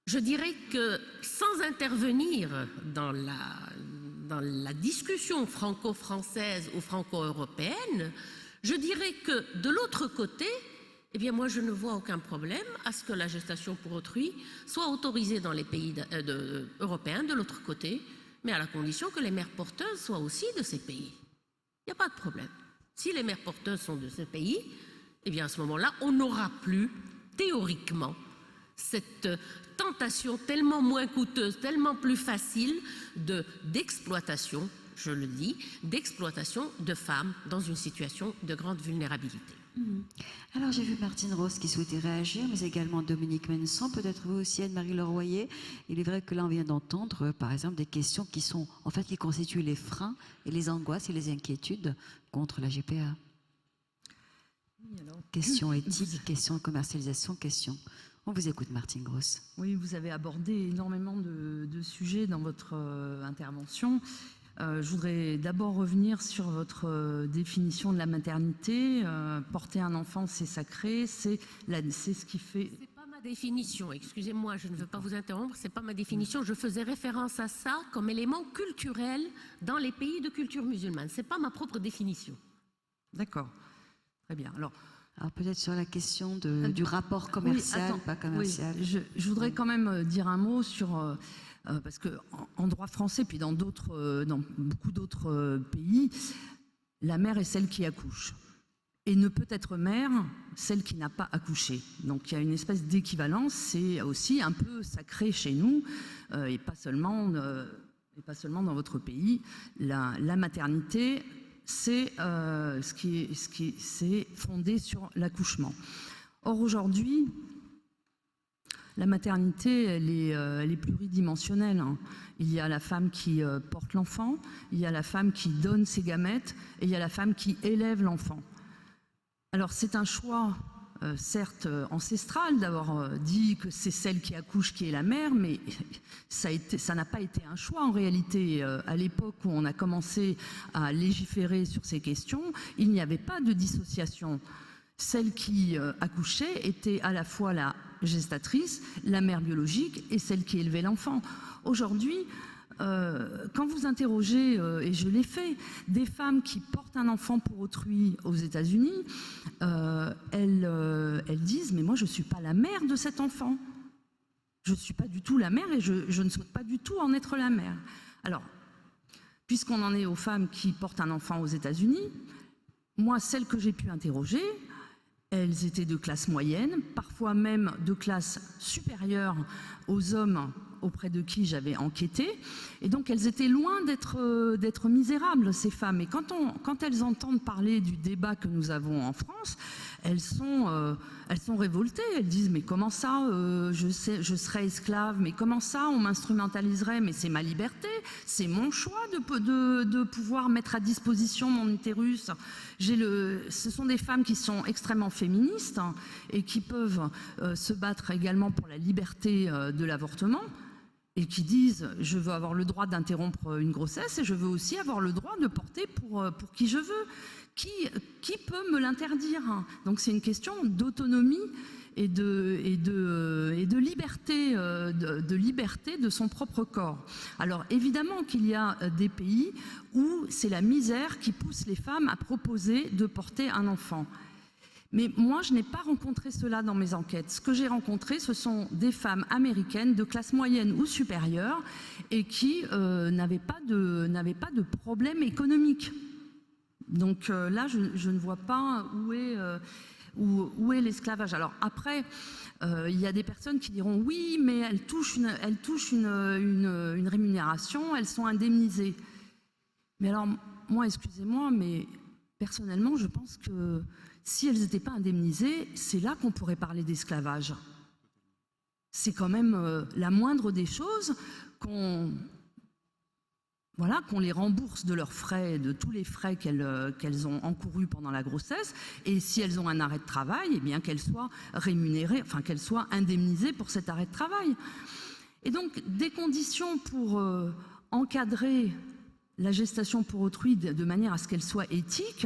je dirais que sans intervenir dans la discussion franco-française ou franco-européenne, je dirais que de l'autre côté, eh bien moi je ne vois aucun problème à ce que la gestation pour autrui soit autorisée dans les pays européens de l'autre côté, mais à la condition que les mères porteuses soient aussi de ces pays. Il n'y a pas de problème. Si les mères porteuses sont de ces pays, eh bien à ce moment-là, on n'aura plus, théoriquement, cette tentation tellement moins coûteuse, tellement plus facile d'exploitation, je le dis, d'exploitation de femmes dans une situation de grande vulnérabilité. Alors j'ai vu Martine Rose qui souhaitait réagir, mais également Dominique Menson, peut-être vous aussi Anne-Marie Leroyer. Il est vrai que là on vient d'entendre par exemple des questions qui sont en fait qui constituent les freins et les angoisses et les inquiétudes contre la GPA. Questions éthiques, questions de commercialisation, questions. On vous écoute Martine Gross. Oui, vous avez abordé énormément de sujets dans votre intervention. Je voudrais d'abord revenir sur votre définition de la maternité. Porter un enfant, c'est sacré, c'est ce qui fait... C'est pas ma définition, excusez-moi, je ne veux pas vous interrompre, c'est pas ma définition. Je faisais référence à ça comme élément culturel dans les pays de culture musulmane. C'est pas ma propre définition. D'accord, très bien. Alors peut-être sur la question du rapport commercial, pas commercial. Oui, je voudrais quand même dire un mot sur... parce qu'en droit français, puis dans beaucoup d'autres pays, la mère est celle qui accouche. Et ne peut être mère celle qui n'a pas accouché. Donc il y a une espèce d'équivalence, c'est aussi un peu sacré chez nous, et pas seulement dans votre pays. La maternité, c'est c'est fondé sur l'accouchement. Or aujourd'hui, la maternité, elle est pluridimensionnelle. Il y a la femme qui porte l'enfant, il y a la femme qui donne ses gamètes, et il y a la femme qui élève l'enfant. Alors c'est un choix, certes ancestral, d'avoir dit que c'est celle qui accouche qui est la mère, mais ça n'a pas été un choix en réalité. À l'époque où on a commencé à légiférer sur ces questions, il n'y avait pas de dissociation. Celle qui accouchait était à la fois la gestatrice, la mère biologique et celle qui élevait l'enfant. Aujourd'hui, quand vous interrogez, et je l'ai fait, des femmes qui portent un enfant pour autrui aux États-Unis, elles disent « mais moi je ne suis pas la mère de cet enfant. Je ne suis pas du tout la mère et je ne souhaite pas du tout en être la mère. » Alors, puisqu'on en est aux femmes qui portent un enfant aux États-Unis, moi, celles que j'ai pu interroger, elles étaient de classe moyenne, parfois même de classe supérieure aux hommes auprès de qui j'avais enquêté. Et donc elles étaient loin d'être misérables, ces femmes. Et quand elles entendent parler du débat que nous avons en France, elles sont révoltées. Elles disent « mais comment ça, je serais esclave, mais comment ça, on m'instrumentaliserait, mais c'est ma liberté, c'est mon choix de pouvoir mettre à disposition mon utérus. » Ce sont des femmes qui sont extrêmement féministes et qui peuvent se battre également pour la liberté de l'avortement et qui disent « je veux avoir le droit d'interrompre une grossesse et je veux aussi avoir le droit de porter pour qui je veux ». Qui peut me l'interdire? Donc c'est une question d'autonomie et de liberté, de liberté de son propre corps. Alors évidemment qu'il y a des pays où c'est la misère qui pousse les femmes à proposer de porter un enfant. Mais moi, je n'ai pas rencontré cela dans mes enquêtes. Ce que j'ai rencontré, ce sont des femmes américaines de classe moyenne ou supérieure et qui n'avaient pas de problème économique. Donc là, je ne vois pas où est l'esclavage. Alors après, il y a des personnes qui diront oui, mais elles touchent une rémunération, elles sont indemnisées. Mais alors, moi, excusez-moi, mais personnellement, je pense que si elles n'étaient pas indemnisées, c'est là qu'on pourrait parler d'esclavage. C'est quand même la moindre des choses qu'on voilà, qu'on les rembourse de leurs frais, de tous les frais qu'elles ont encourus pendant la grossesse, et si elles ont un arrêt de travail, eh bien qu'elles soient rémunérées, enfin qu'elles soient indemnisées pour cet arrêt de travail. Et donc des conditions pour encadrer la gestation pour autrui de manière à ce qu'elle soit éthique,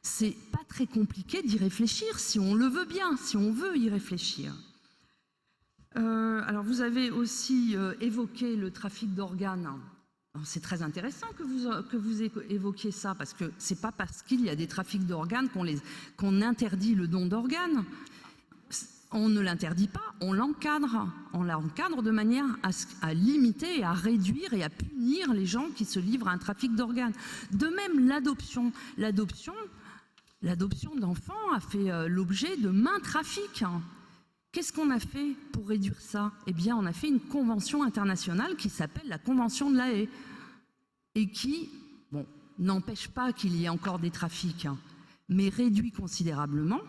c'est pas très compliqué d'y réfléchir si on le veut bien, si on veut y réfléchir. Alors vous avez aussi évoqué le trafic d'organes. C'est très intéressant que vous évoquiez ça, parce que c'est pas parce qu'il y a des trafics d'organes qu'on interdit le don d'organes. On ne l'interdit pas, on l'encadre. On l'encadre de manière à limiter et à réduire et à punir les gens qui se livrent à un trafic d'organes. De même, l'adoption. L'adoption d'enfants a fait l'objet de maints trafics. Qu'est-ce qu'on a fait pour réduire ça? Eh bien, on a fait une convention internationale qui s'appelle la Convention de La Haye et qui, bon, n'empêche pas qu'il y ait encore des trafics, mais réduit considérablement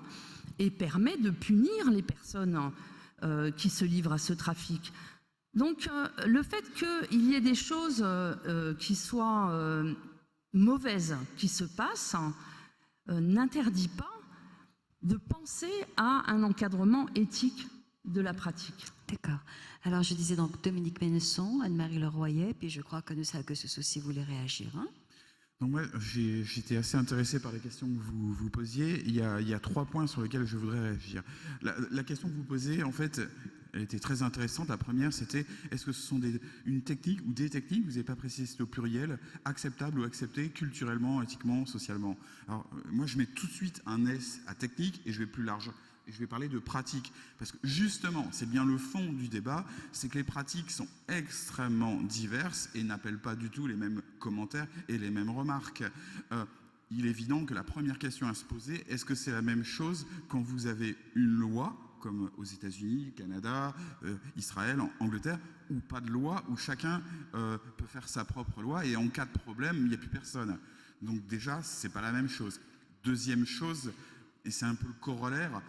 et permet de punir les personnes qui se livrent à ce trafic. Donc, le fait qu'il y ait des choses qui soient mauvaises qui se passent n'interdit pas de penser à un encadrement éthique de la pratique. D'accord. Alors, je disais donc Dominique Ménesson, Anne-Marie Leroyer, puis je crois que ce souci voulait réagir. Hein? Donc moi, j'étais assez intéressé par les questions que vous posiez. Il y a 3 points sur lesquels je voudrais réagir. La question que vous posez, en fait, elle était très intéressante. La première, c'était est-ce que ce sont une technique ou des techniques, vous n'avez pas précisé, c'est au pluriel, acceptables ou acceptées culturellement, éthiquement, socialement. Alors, moi, je mets tout de suite un S à technique et je vais plus large. Et je vais parler de pratiques, parce que justement, c'est bien le fond du débat, c'est que les pratiques sont extrêmement diverses et n'appellent pas du tout les mêmes commentaires et les mêmes remarques. Il est évident que la première question à se poser, est-ce que c'est la même chose quand vous avez une loi, comme aux États-Unis, Canada, Israël, Angleterre, ou pas de loi, où chacun peut faire sa propre loi et en cas de problème, il n'y a plus personne. Donc déjà, c'est pas la même chose. Deuxième chose, et c'est un peu le corollaire,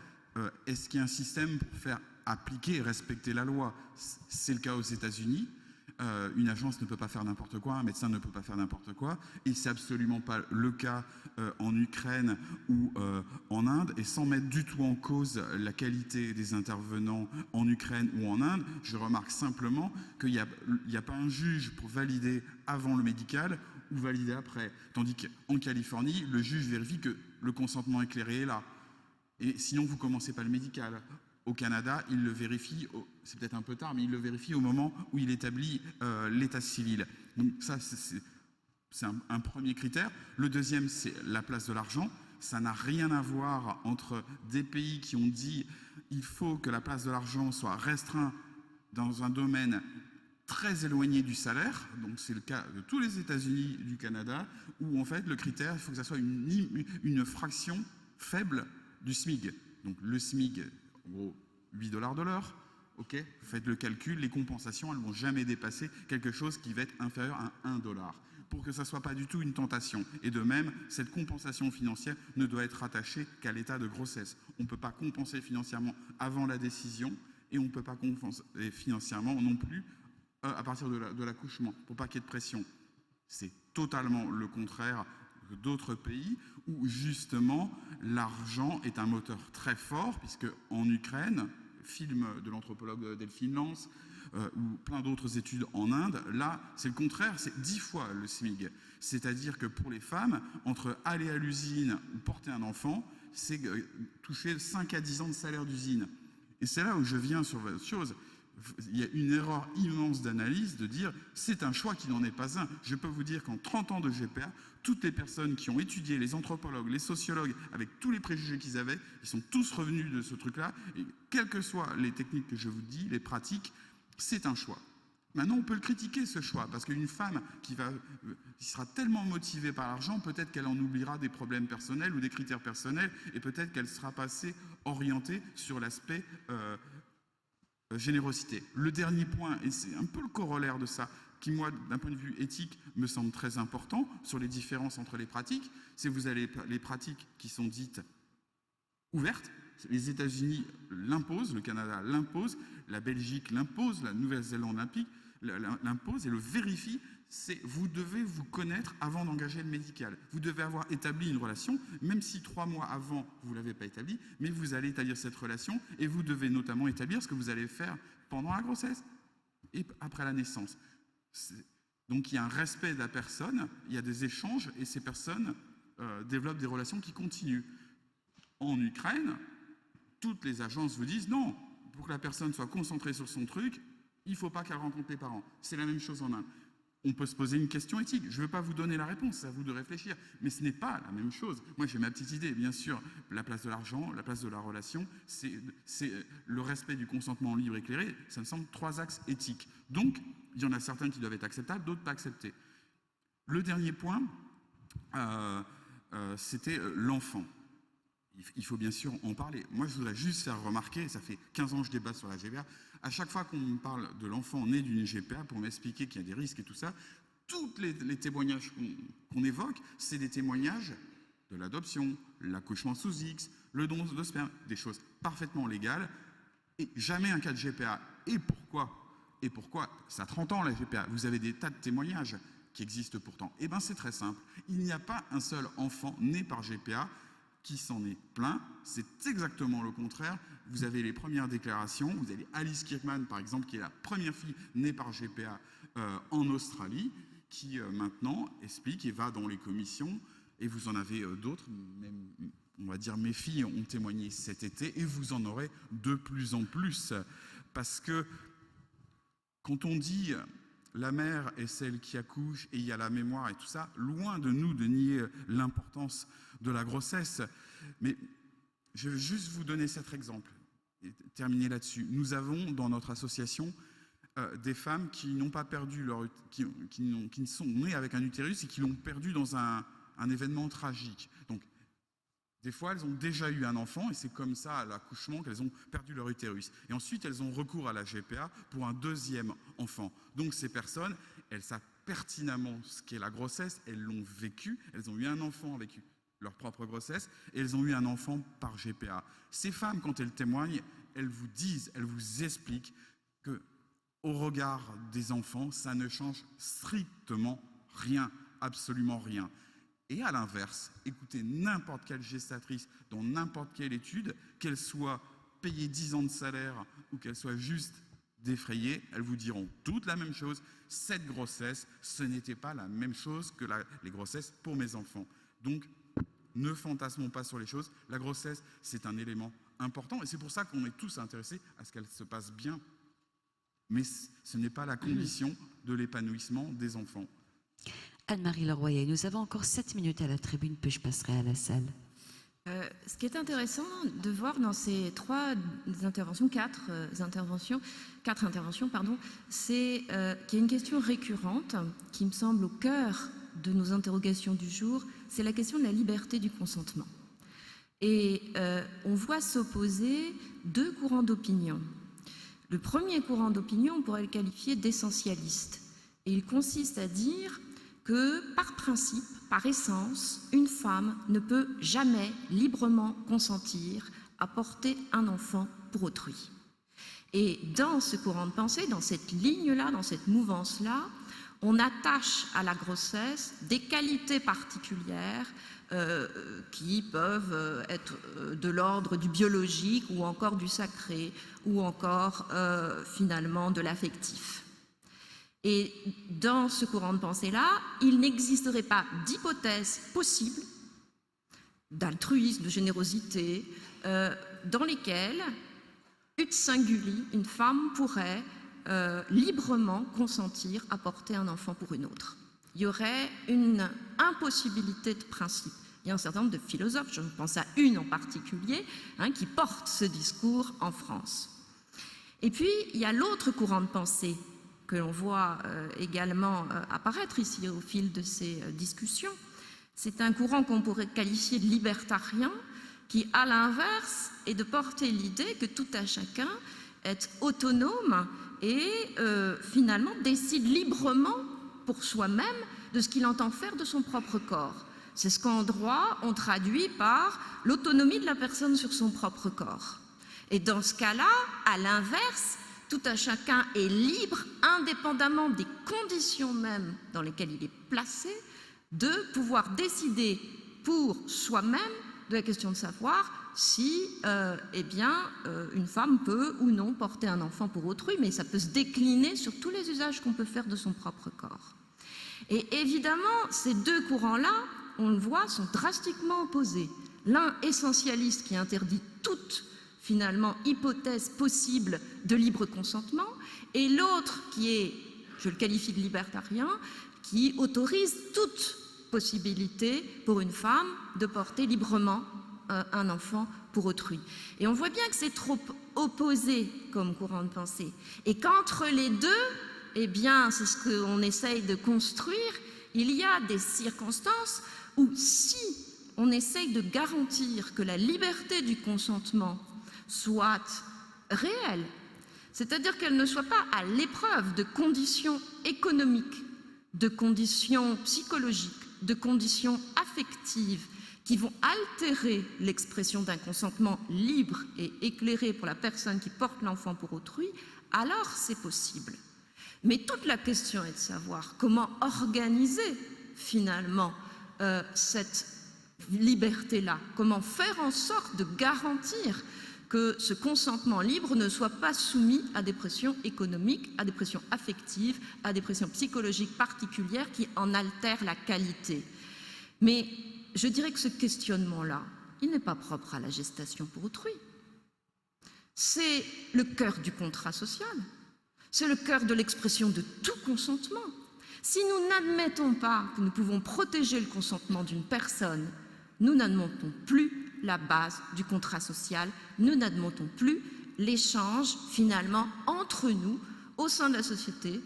est-ce qu'il y a un système pour faire appliquer et respecter la loi? C'est le cas aux États-Unis. Une agence ne peut pas faire n'importe quoi, un médecin ne peut pas faire n'importe quoi, et c'est absolument pas le cas en Ukraine ou en Inde. Et sans mettre du tout en cause la qualité des intervenants en Ukraine ou en Inde, je remarque simplement qu'il n'y a pas un juge pour valider avant le médical ou valider après. Tandis qu'en Californie, le juge vérifie que le consentement éclairé est là. Et sinon, vous ne commencez pas le médical. Au Canada, il le vérifie, c'est peut-être un peu tard, mais il le vérifie au moment où il établit l'état civil. Donc ça, c'est un premier critère. Le deuxième, c'est la place de l'argent. Ça n'a rien à voir entre des pays qui ont dit il faut que la place de l'argent soit restreinte dans un domaine très éloigné du salaire, donc c'est le cas de tous les États-Unis, du Canada, où en fait le critère, il faut que ça soit une fraction faible du SMIC. Donc le SMIC, en gros, $8 de l'heure, ok, faites le calcul, les compensations, elles ne vont jamais dépasser quelque chose qui va être inférieur à $1, pour que ça ne soit pas du tout une tentation. Et de même, cette compensation financière ne doit être rattachée qu'à l'état de grossesse. On ne peut pas compenser financièrement avant la décision, et on ne peut pas compenser financièrement non plus à partir de l'accouchement, pour pas qu'il y ait de pression. C'est totalement le contraire d'autres pays où justement l'argent est un moteur très fort, puisque en Ukraine, film de l'anthropologue Delphine Lance, ou plein d'autres études en Inde, là c'est le contraire, c'est 10 fois le SMIC. C'est-à-dire que pour les femmes, entre aller à l'usine ou porter un enfant, c'est toucher 5 à 10 ans de salaire d'usine. Et c'est là où je viens sur votre chose. Il y a une erreur immense d'analyse de dire c'est un choix qui n'en est pas un. Je peux vous dire qu'en 30 ans de GPA, toutes les personnes qui ont étudié, les anthropologues, les sociologues, avec tous les préjugés qu'ils avaient, ils sont tous revenus de ce truc-là. Et quelles que soient les techniques que je vous dis, les pratiques, c'est un choix. Maintenant, on peut le critiquer, ce choix, parce qu'une femme qui sera tellement motivée par l'argent, peut-être qu'elle en oubliera des problèmes personnels ou des critères personnels, et peut-être qu'elle sera passée orientée sur l'aspect générosité. Le dernier point, et c'est un peu le corollaire de ça, qui moi, d'un point de vue éthique, me semble très important sur les différences entre les pratiques, c'est que vous avez les pratiques qui sont dites ouvertes. Les États-Unis l'imposent, le Canada l'impose, la Belgique l'impose, la Nouvelle-Zélande l'impose et le vérifie. vous devez vous connaître avant d'engager le médical. Vous devez avoir établi une relation, même si 3 mois avant, vous ne l'avez pas établie, mais vous allez établir cette relation et vous devez notamment établir ce que vous allez faire pendant la grossesse et après la naissance. Donc il y a un respect de la personne, il y a des échanges et ces personnes développent des relations qui continuent. En Ukraine, toutes les agences vous disent non, pour que la personne soit concentrée sur son truc, il ne faut pas qu'elle rencontre les parents. C'est la même chose en Inde. On peut se poser une question éthique. Je ne veux pas vous donner la réponse, c'est à vous de réfléchir. Mais ce n'est pas la même chose. Moi, j'ai ma petite idée. Bien sûr, la place de l'argent, la place de la relation, c'est le respect du consentement libre et éclairé. Ça me semble 3 axes éthiques. Donc, il y en a certains qui doivent être acceptables, d'autres pas acceptés. Le dernier point, c'était l'enfant. Il faut bien sûr en parler. Moi, je voudrais juste faire remarquer, ça fait 15 ans que je débat sur la GPA, à chaque fois qu'on me parle de l'enfant né d'une GPA pour m'expliquer qu'il y a des risques et tout ça, tous les témoignages qu'on évoque, c'est des témoignages de l'adoption, l'accouchement sous X, le don de sperme, des choses parfaitement légales, et jamais un cas de GPA. Et pourquoi ? Ça a 30 ans la GPA, vous avez des tas de témoignages qui existent pourtant. Eh bien c'est très simple, il n'y a pas un seul enfant né par GPA qui s'en est plaint, c'est exactement le contraire. Vous avez les premières déclarations, vous avez Alice Kirkman par exemple, qui est la première fille née par GPA en Australie, qui maintenant explique et va dans les commissions, et vous en avez d'autres, même on va dire mes filles ont témoigné cet été, et vous en aurez de plus en plus, parce que quand on dit la mère est celle qui accouche et il y a la mémoire et tout ça, loin de nous de nier l'importance de la grossesse. Mais je vais juste vous donner cet exemple et terminer là-dessus. Nous avons dans notre association des femmes qui n'ont pas perdu qui sont nées avec un utérus et qui l'ont perdu dans un événement tragique. Donc, des fois, elles ont déjà eu un enfant et c'est comme ça à l'accouchement qu'elles ont perdu leur utérus. Et ensuite, elles ont recours à la GPA pour un 2e enfant. Donc ces personnes, elles savent pertinemment ce qu'est la grossesse, elles l'ont vécu, elles ont eu un enfant avec leur propre grossesse et elles ont eu un enfant par GPA. Ces femmes, quand elles témoignent, elles vous disent, elles vous expliquent que au regard des enfants, ça ne change strictement rien, absolument rien. Et à l'inverse, écoutez n'importe quelle gestatrice dans n'importe quelle étude, qu'elle soit payée 10 ans de salaire ou qu'elle soit juste défrayée, elles vous diront toutes la même chose. Cette grossesse, ce n'était pas la même chose que les grossesses pour mes enfants. Donc, ne fantasmons pas sur les choses. La grossesse, c'est un élément important et c'est pour ça qu'on est tous intéressés à ce qu'elle se passe bien. Mais ce n'est pas la condition de l'épanouissement des enfants. Anne-Marie Leroyer, nous avons encore 7 minutes à la tribune, puis je passerai à la salle. Ce qui est intéressant de voir dans ces 4 interventions, c'est qu'il y a une question récurrente qui me semble au cœur de nos interrogations du jour, c'est la question de la liberté du consentement. Et on voit s'opposer 2 courants d'opinion. Le premier courant d'opinion, on pourrait le qualifier d'essentialiste. Et il consiste à dire que, par principe, par essence, une femme ne peut jamais librement consentir à porter un enfant pour autrui. Et dans ce courant de pensée, dans cette ligne-là, dans cette mouvance-là, on attache à la grossesse des qualités particulières qui peuvent être de l'ordre du biologique ou encore du sacré ou encore finalement de l'affectif. Et dans ce courant de pensée-là, il n'existerait pas d'hypothèse possible d'altruisme, de générosité, dans lesquelles, ut singuli, une femme pourrait librement consentir à porter un enfant pour une autre. Il y aurait une impossibilité de principe. Il y a un certain nombre de philosophes, je pense à une en particulier, qui porte ce discours en France. Et puis, il y a l'autre courant de pensée que l'on voit également apparaître ici au fil de ces discussions. C'est un courant qu'on pourrait qualifier de libertarien, qui, à l'inverse, est de porter l'idée que tout à chacun est autonome et finalement décide librement pour soi-même de ce qu'il entend faire de son propre corps. C'est ce qu'en droit on traduit par l'autonomie de la personne sur son propre corps. Et dans ce cas-là, à l'inverse, Tout un chacun est libre, indépendamment des conditions même dans lesquelles il est placé, de pouvoir décider pour soi-même de la question de savoir si une femme peut ou non porter un enfant pour autrui, mais ça peut se décliner sur tous les usages qu'on peut faire de son propre corps. Et évidemment, ces deux courants-là, on le voit, sont drastiquement opposés. L'un essentialiste qui interdit toute, finalement, hypothèse possible de libre consentement, et l'autre qui est, je le qualifie de libertarien, qui autorise toute possibilité pour une femme de porter librement un enfant pour autrui. Et on voit bien que c'est trop opposé comme courant de pensée. Et qu'entre les deux, eh bien, c'est ce qu'on essaye de construire, il y a des circonstances où si on essaye de garantir que la liberté du consentement soit réelle, c'est-à-dire qu'elle ne soit pas à l'épreuve de conditions économiques, de conditions psychologiques, de conditions affectives qui vont altérer l'expression d'un consentement libre et éclairé pour la personne qui porte l'enfant pour autrui, alors c'est possible. Mais toute la question est de savoir comment organiser finalement cette liberté-là, comment faire en sorte de garantir que ce consentement libre ne soit pas soumis à des pressions économiques, à des pressions affectives, à des pressions psychologiques particulières qui en altèrent la qualité. Mais je dirais que ce questionnement-là, il n'est pas propre à la gestation pour autrui. C'est le cœur du contrat social, c'est le cœur de l'expression de tout consentement. Si nous n'admettons pas que nous pouvons protéger le consentement d'une personne, nous n'admettons plus la base du contrat social, nous n'admettons plus l'échange finalement entre nous au sein de la société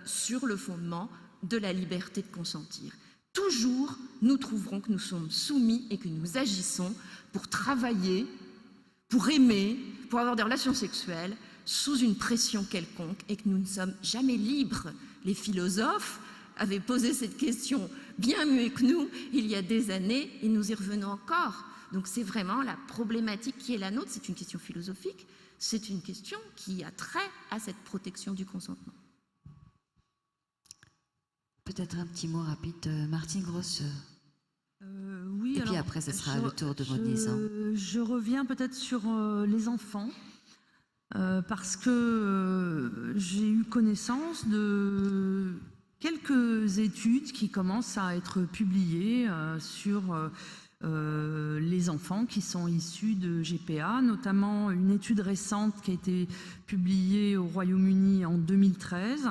sur le fondement de la liberté de consentir. Toujours, nous trouverons que nous sommes soumis et que nous agissons pour travailler, pour aimer, pour avoir des relations sexuelles sous une pression quelconque et que nous ne sommes jamais libres. Les philosophes avaient posé cette question bien mieux que nous il y a des années et nous y revenons encore. Donc c'est vraiment la problématique qui est la nôtre, c'est une question philosophique, c'est une question qui a trait à cette protection du consentement. Peut-être un petit mot rapide de Martine Grosse. Oui, et puis après, ce sera le tour de Maud Nizan. Je reviens peut-être sur les enfants, parce que j'ai eu connaissance de quelques études qui commencent à être publiées sur les enfants qui sont issus de GPA, notamment une étude récente qui a été publiée au Royaume-Uni en 2013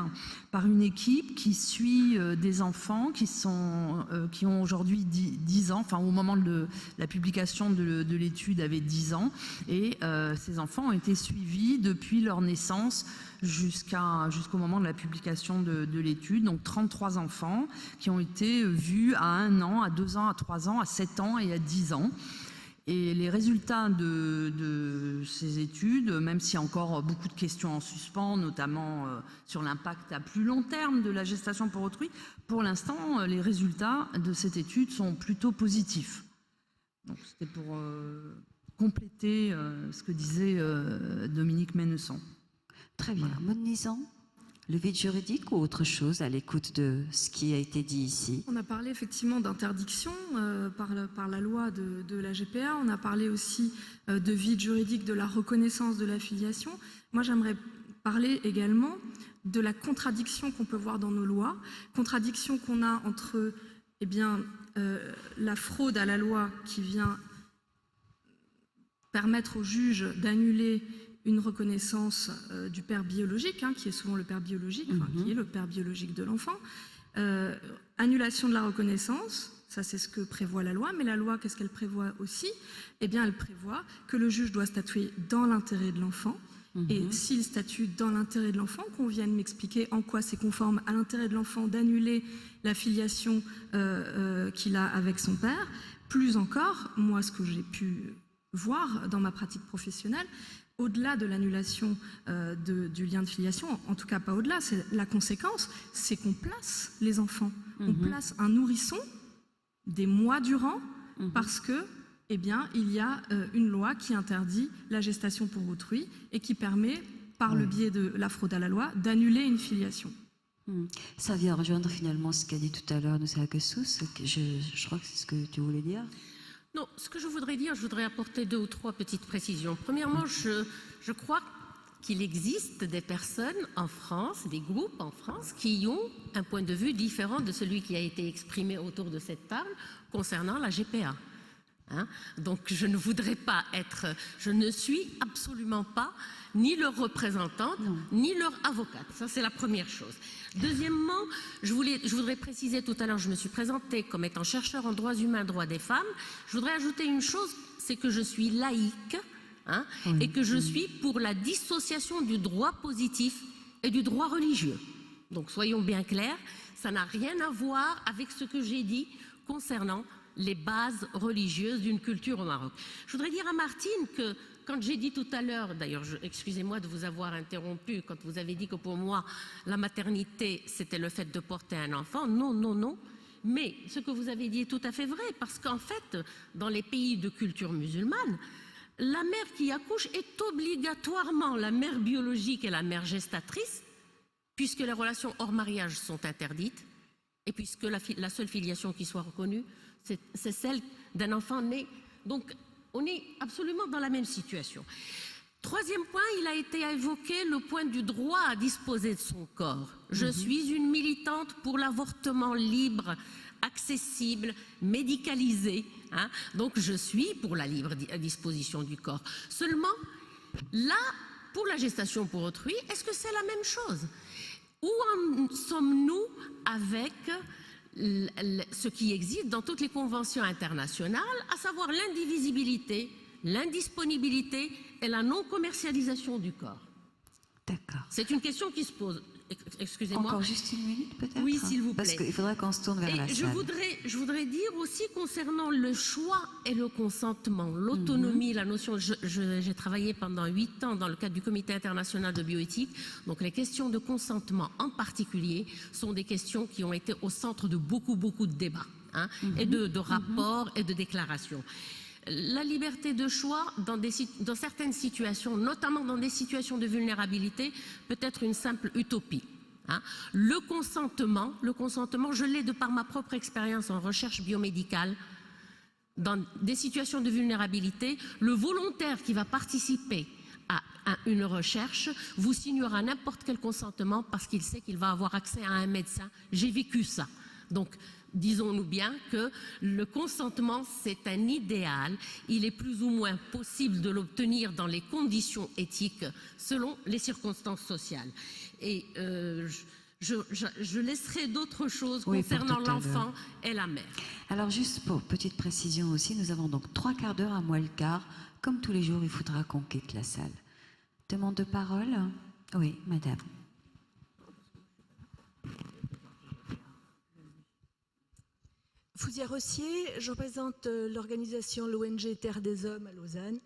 par une équipe qui suit des enfants qui ont aujourd'hui 10 ans, enfin au moment de la publication de l'étude avaient 10 ans, et ces enfants ont été suivis depuis leur naissance jusqu'au moment de la publication de l'étude, donc 33 enfants qui ont été vus à 1 an, à 2 ans, à 3 ans, à 7 ans et à 10 ans. Et les résultats de ces études, même s'il y a encore beaucoup de questions en suspens, notamment sur l'impact à plus long terme de la gestation pour autrui, pour l'instant, les résultats de cette étude sont plutôt positifs. Donc c'était pour compléter ce que disait Dominique Ménesson. Très bien. Voilà. Maud Nizan, le vide juridique ou autre chose à l'écoute de ce qui a été dit ici? On a parlé effectivement d'interdiction par la loi de la GPA. On a parlé aussi de vide juridique de la reconnaissance de la filiation. Moi, j'aimerais parler également de la contradiction qu'on peut voir dans nos lois, contradiction qu'on a entre la fraude à la loi qui vient permettre au juge d'annuler une reconnaissance du père biologique, qui est souvent le père biologique, qui est le père biologique de l'enfant. Annulation de la reconnaissance, ça c'est ce que prévoit la loi, mais la loi, qu'est-ce qu'elle prévoit aussi? Eh bien, elle prévoit que le juge doit statuer dans l'intérêt de l'enfant, et s'il statue dans l'intérêt de l'enfant, qu'on vienne m'expliquer en quoi c'est conforme à l'intérêt de l'enfant d'annuler la filiation qu'il a avec son père. Plus encore, moi, ce que j'ai pu voir dans ma pratique professionnelle, au-delà de l'annulation du lien de filiation, en tout cas pas au-delà, c'est la conséquence, c'est qu'on place les enfants. On place un nourrisson des mois durant parce que, il y a une loi qui interdit la gestation pour autrui et qui permet par le biais de la fraude à la loi, d'annuler une filiation. Ça vient rejoindre finalement ce qu'a dit tout à l'heure Nusra Kessous. Je crois que c'est ce que tu voulais dire. Non, ce que je voudrais dire, je voudrais apporter 2 ou 3 petites précisions. Premièrement, je crois qu'il existe des personnes en France, des groupes en France, qui ont un point de vue différent de celui qui a été exprimé autour de cette table concernant la GPA. Donc je ne voudrais pas je ne suis absolument pas ni leur représentante, ni leur avocate. Ça, c'est la première chose. Deuxièmement, je voudrais préciser, tout à l'heure, je me suis présentée comme étant chercheur en droits humains, droits des femmes. Je voudrais ajouter une chose, c'est que je suis laïque, et que je suis pour la dissociation du droit positif et du droit religieux. Donc soyons bien clairs, ça n'a rien à voir avec ce que j'ai dit concernant les bases religieuses d'une culture au Maroc. Je voudrais dire à Martine que quand j'ai dit tout à l'heure, d'ailleurs, excusez-moi de vous avoir interrompu, quand vous avez dit que pour moi, la maternité, c'était le fait de porter un enfant, non, non, non. Mais ce que vous avez dit est tout à fait vrai, parce qu'en fait, dans les pays de culture musulmane, la mère qui accouche est obligatoirement la mère biologique et la mère gestatrice, puisque les relations hors mariage sont interdites, et puisque la seule filiation qui soit reconnue, c'est celle d'un enfant né. Donc, on est absolument dans la même situation. Troisième point, il a été évoqué le point du droit à disposer de son corps. Je suis une militante pour l'avortement libre, accessible, médicalisé. Donc, je suis pour la libre disposition du corps. Seulement, là, pour la gestation pour autrui, est-ce que c'est la même chose? Où en sommes-nous avec ce qui existe dans toutes les conventions internationales, à savoir l'indivisibilité, l'indisponibilité et la non-commercialisation du corps? D'accord. C'est une question qui se pose. Excusez-moi. Encore juste une minute peut-être? Oui, s'il vous plaît. Parce qu'il faudrait qu'on se tourne vers la salle. Je voudrais dire aussi concernant le choix et le consentement, l'autonomie, la notion. J'ai travaillé pendant 8 ans dans le cadre du Comité international de bioéthique. Donc les questions de consentement en particulier sont des questions qui ont été au centre de beaucoup de débats, et de rapports et de déclarations. La liberté de choix dans certaines situations, notamment dans des situations de vulnérabilité, peut être une simple utopie. Le consentement, je l'ai de par ma propre expérience en recherche biomédicale. Dans des situations de vulnérabilité, le volontaire qui va participer à une recherche vous signera n'importe quel consentement parce qu'il sait qu'il va avoir accès à un médecin. J'ai vécu ça. Donc, disons-nous bien que le consentement, c'est un idéal. Il est plus ou moins possible de l'obtenir dans les conditions éthiques selon les circonstances sociales. Et je laisserai d'autres choses concernant l'enfant et la mère. Alors juste pour petite précision aussi, nous avons donc 3/4 d'heure à moins le quart. Comme tous les jours, il faudra qu'on quitte la salle. Demande de parole? Oui, madame. Fouzière Rossier, je représente l'organisation l'ONG Terre des Hommes à Lausanne.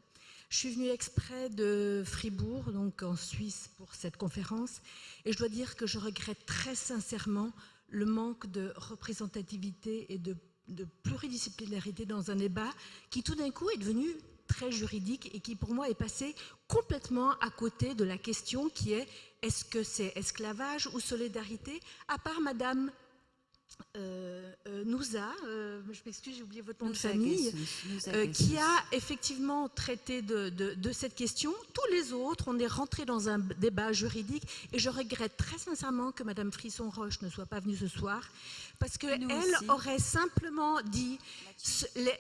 Je suis venue exprès de Fribourg, donc en Suisse, pour cette conférence. Et je dois dire que je regrette très sincèrement le manque de représentativité et de pluridisciplinarité dans un débat qui tout d'un coup est devenu très juridique et qui pour moi est passé complètement à côté de la question qui est-ce que c'est esclavage ou solidarité, à part madame Nouza, je m'excuse, j'ai oublié votre nom de famille, qui a effectivement traité de cette question. Tous les autres, on est rentré dans un débat juridique et je regrette très sincèrement que madame Frisson-Roche ne soit pas venue ce soir parce qu'elle aurait simplement dit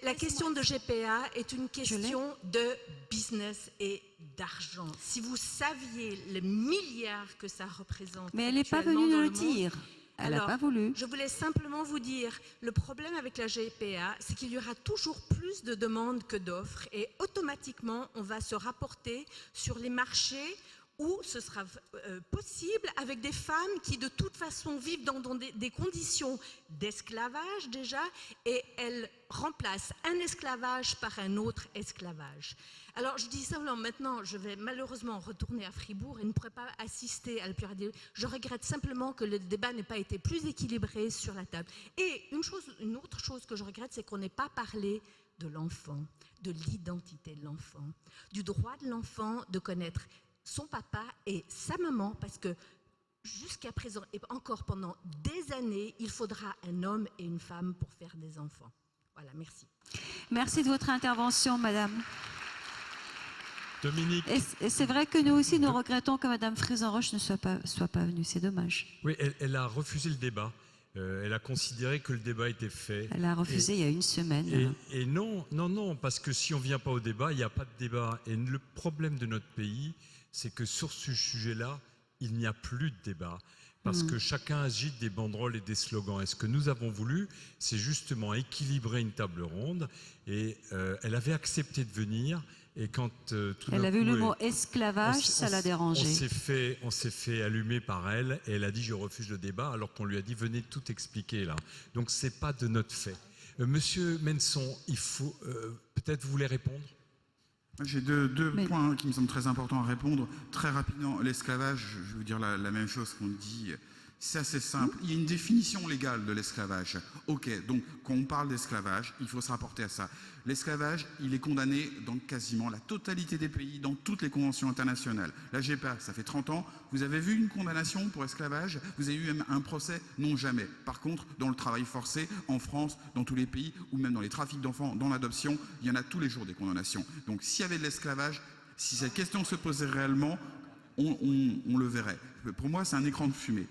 la question de GPA est une question de business et d'argent. Si vous saviez les milliards que ça représente. Mais elle n'est pas venue nous le dire. Elle n'a pas voulu. Je voulais simplement vous dire, le problème avec la GPA, c'est qu'il y aura toujours plus de demandes que d'offres et automatiquement, on va se rapporter sur les marchés où ce sera possible avec des femmes qui de toute façon vivent dans des conditions d'esclavage déjà et elles remplacent un esclavage par un autre esclavage. Alors je dis simplement maintenant, je vais malheureusement retourner à Fribourg et ne pourrai pas assister à la pluralité. Je regrette simplement que le débat n'ait pas été plus équilibré sur la table. Et une autre chose que je regrette, c'est qu'on n'ait pas parlé de l'enfant, de l'identité de l'enfant, du droit de l'enfant de connaître son papa et sa maman, parce que jusqu'à présent, et encore pendant des années, il faudra un homme et une femme pour faire des enfants. Voilà, merci. Merci de votre intervention, madame. Dominique. Et c'est vrai que nous aussi, nous regrettons que madame Friesen-Roche ne soit pas venue. C'est dommage. Oui, elle a refusé le débat. Elle a considéré que le débat était fait. Elle a refusé il y a une semaine. Et non, parce que si on ne vient pas au débat, il n'y a pas de débat. Et le problème de notre pays, c'est que sur ce sujet-là, il n'y a plus de débat. Parce que chacun agite des banderoles et des slogans. Et ce que nous avons voulu, c'est justement équilibrer une table ronde. Et elle avait accepté de venir. Et quand elle a vu le mot esclavage, ça l'a dérangé. On s'est fait allumer par elle et elle a dit je refuse le débat alors qu'on lui a dit venez tout expliquer là. Donc c'est pas de notre fait. Monsieur Menson, il faut peut-être vous voulez répondre. J'ai deux points qui me semblent très importants à répondre. Très rapidement, l'esclavage, je veux dire la même chose qu'on dit. C'est assez simple. Il y a une définition légale de l'esclavage. Ok, donc quand on parle d'esclavage, il faut se rapporter à ça. L'esclavage, il est condamné dans quasiment la totalité des pays, dans toutes les conventions internationales. La GPA, ça fait 30 ans. Vous avez vu une condamnation pour esclavage? Vous avez eu même un procès? Non, jamais. Par contre, dans le travail forcé, en France, dans tous les pays, ou même dans les trafics d'enfants, dans l'adoption, il y en a tous les jours des condamnations. Donc s'il y avait de l'esclavage, si cette question se posait réellement, on le verrait. Pour moi, c'est un écran de fumée.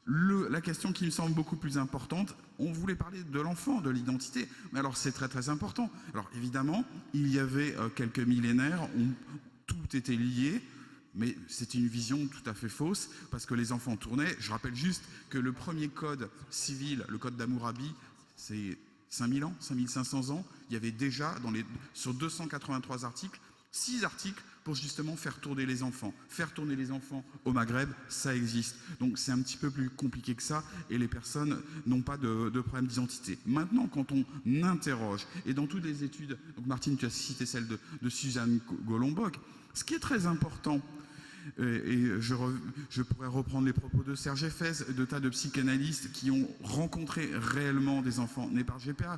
La question qui me semble beaucoup plus importante, on voulait parler de l'enfant, de l'identité, mais alors c'est très très important. Alors évidemment, il y avait quelques millénaires où tout était lié, mais c'était une vision tout à fait fausse, parce que les enfants tournaient. Je rappelle juste que le premier code civil, le code d'Hammurabi, c'est 5000 ans, 5500 ans. Il y avait déjà, sur 283 articles, 6 articles pour justement faire tourner les enfants. Faire tourner les enfants au Maghreb, ça existe. Donc c'est un petit peu plus compliqué que ça et les personnes n'ont pas de problème d'identité. Maintenant, quand on interroge, et dans toutes les études, donc Martine, tu as cité celle de Suzanne Golombok, ce qui est très important, et je pourrais reprendre les propos de Serge Effès, de tas de psychanalystes qui ont rencontré réellement des enfants nés par GPA.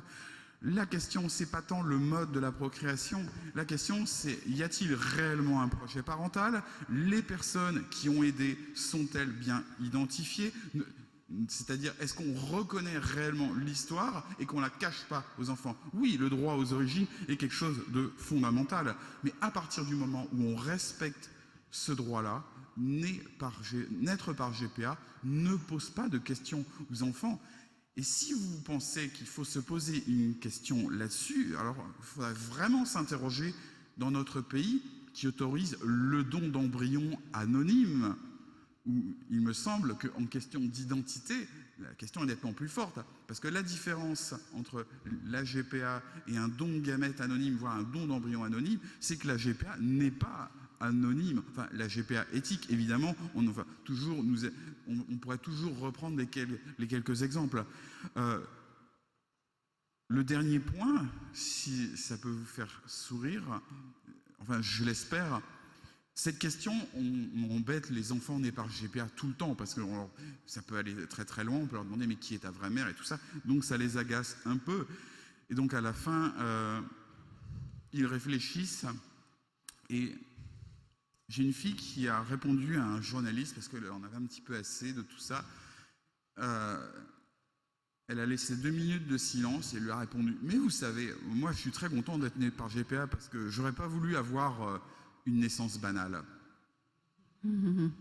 La question, c'est pas tant le mode de la procréation. La question, c'est y a-t-il réellement un projet parental? Les personnes qui ont aidé sont-elles bien identifiées? C'est-à-dire, est-ce qu'on reconnaît réellement l'histoire et qu'on la cache pas aux enfants? Oui, le droit aux origines est quelque chose de fondamental. Mais à partir du moment où on respecte ce droit-là, naître par GPA ne pose pas de questions aux enfants. Et si vous pensez qu'il faut se poser une question là-dessus, alors il faudrait vraiment s'interroger dans notre pays qui autorise le don d'embryons anonymes, où il me semble qu'en question d'identité, la question est nettement plus forte. Parce que la différence entre la GPA et un don de gamètes anonyme, voire un don d'embryon anonyme, c'est que la GPA n'est pas anonyme. Enfin, la GPA éthique, évidemment, on pourrait toujours reprendre les quelques exemples. Le dernier point, si ça peut vous faire sourire, enfin je l'espère, cette question, on embête les enfants nés par GPA tout le temps, parce que ça peut aller très très loin, on peut leur demander mais qui est ta vraie mère et tout ça, donc ça les agace un peu. Et donc à la fin, ils réfléchissent et j'ai une fille qui a répondu à un journaliste, parce qu'elle en avait un petit peu assez de tout ça. Elle a laissé 2 minutes de silence et elle lui a répondu « Mais vous savez, moi je suis très content d'être né par GPA parce que j'aurais pas voulu avoir une naissance banale. » Nous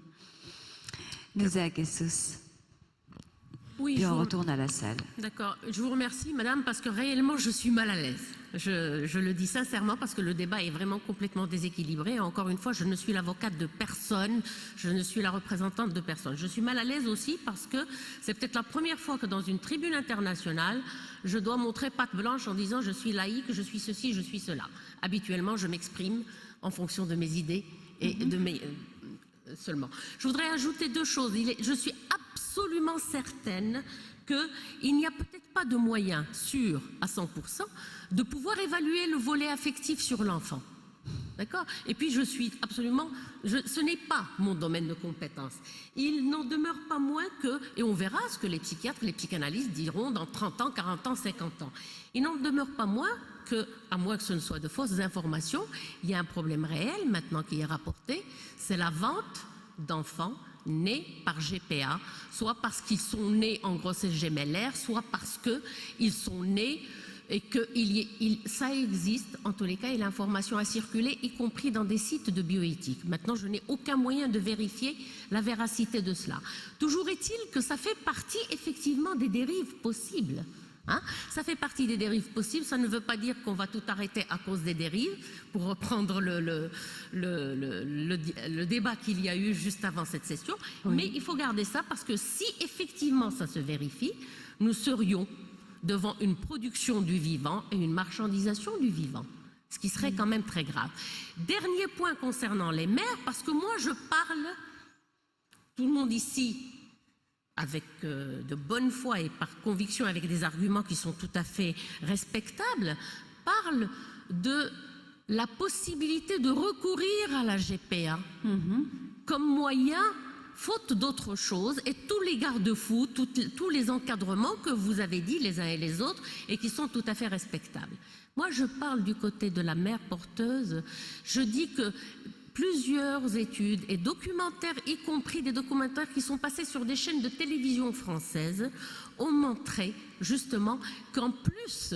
Jesus. Oui, Et on retourne à la salle. D'accord. Je vous remercie, madame, parce que réellement, je suis mal à l'aise. Je le dis sincèrement parce que le débat est vraiment complètement déséquilibré. Et encore une fois, je ne suis l'avocate de personne, je ne suis la représentante de personne. Je suis mal à l'aise aussi parce que c'est peut-être la première fois que dans une tribune internationale, je dois montrer patte blanche en disant je suis laïque, je suis ceci, je suis cela. Habituellement, je m'exprime en fonction de mes idées et de mes... seulement. Je voudrais ajouter 2 choses. Je suis absolument certaine qu'il n'y a peut-être pas de moyen sûr à 100% de pouvoir évaluer le volet affectif sur l'enfant. D'accord? Et puis je suis absolument... ce n'est pas mon domaine de compétence. Il n'en demeure pas moins que... Et on verra ce que les psychiatres, les psychanalystes diront dans 30 ans, 40 ans, 50 ans. Il n'en demeure pas moins que, à moins que ce ne soit de fausses informations, il y a un problème réel maintenant qui est rapporté, c'est la vente d'enfants nés par GPA, soit parce qu'ils sont nés en grossesse gémellaire, soit parce qu'ils sont nés et que ça existe, en tous les cas, et l'information a circulé, y compris dans des sites de bioéthique. Maintenant, je n'ai aucun moyen de vérifier la véracité de cela. Toujours est-il que ça fait partie, effectivement, des dérives possibles. Hein? Ça fait partie des dérives possibles, ça ne veut pas dire qu'on va tout arrêter à cause des dérives, pour reprendre le débat qu'il y a eu juste avant cette session, oui. Mais il faut garder ça parce que si effectivement ça se vérifie, nous serions devant une production du vivant et une marchandisation du vivant, ce qui serait quand même très grave. Dernier point concernant les mères, parce que moi je parle, tout le monde ici, avec de bonne foi et par conviction, avec des arguments qui sont tout à fait respectables, parle de la possibilité de recourir à la GPA comme moyen, faute d'autre chose, et tous les garde-fous, tous les encadrements que vous avez dit les uns et les autres, et qui sont tout à fait respectables. Moi, je parle du côté de la mère porteuse. Je dis que plusieurs études et documentaires, y compris des documentaires qui sont passés sur des chaînes de télévision françaises, ont montré justement qu'en plus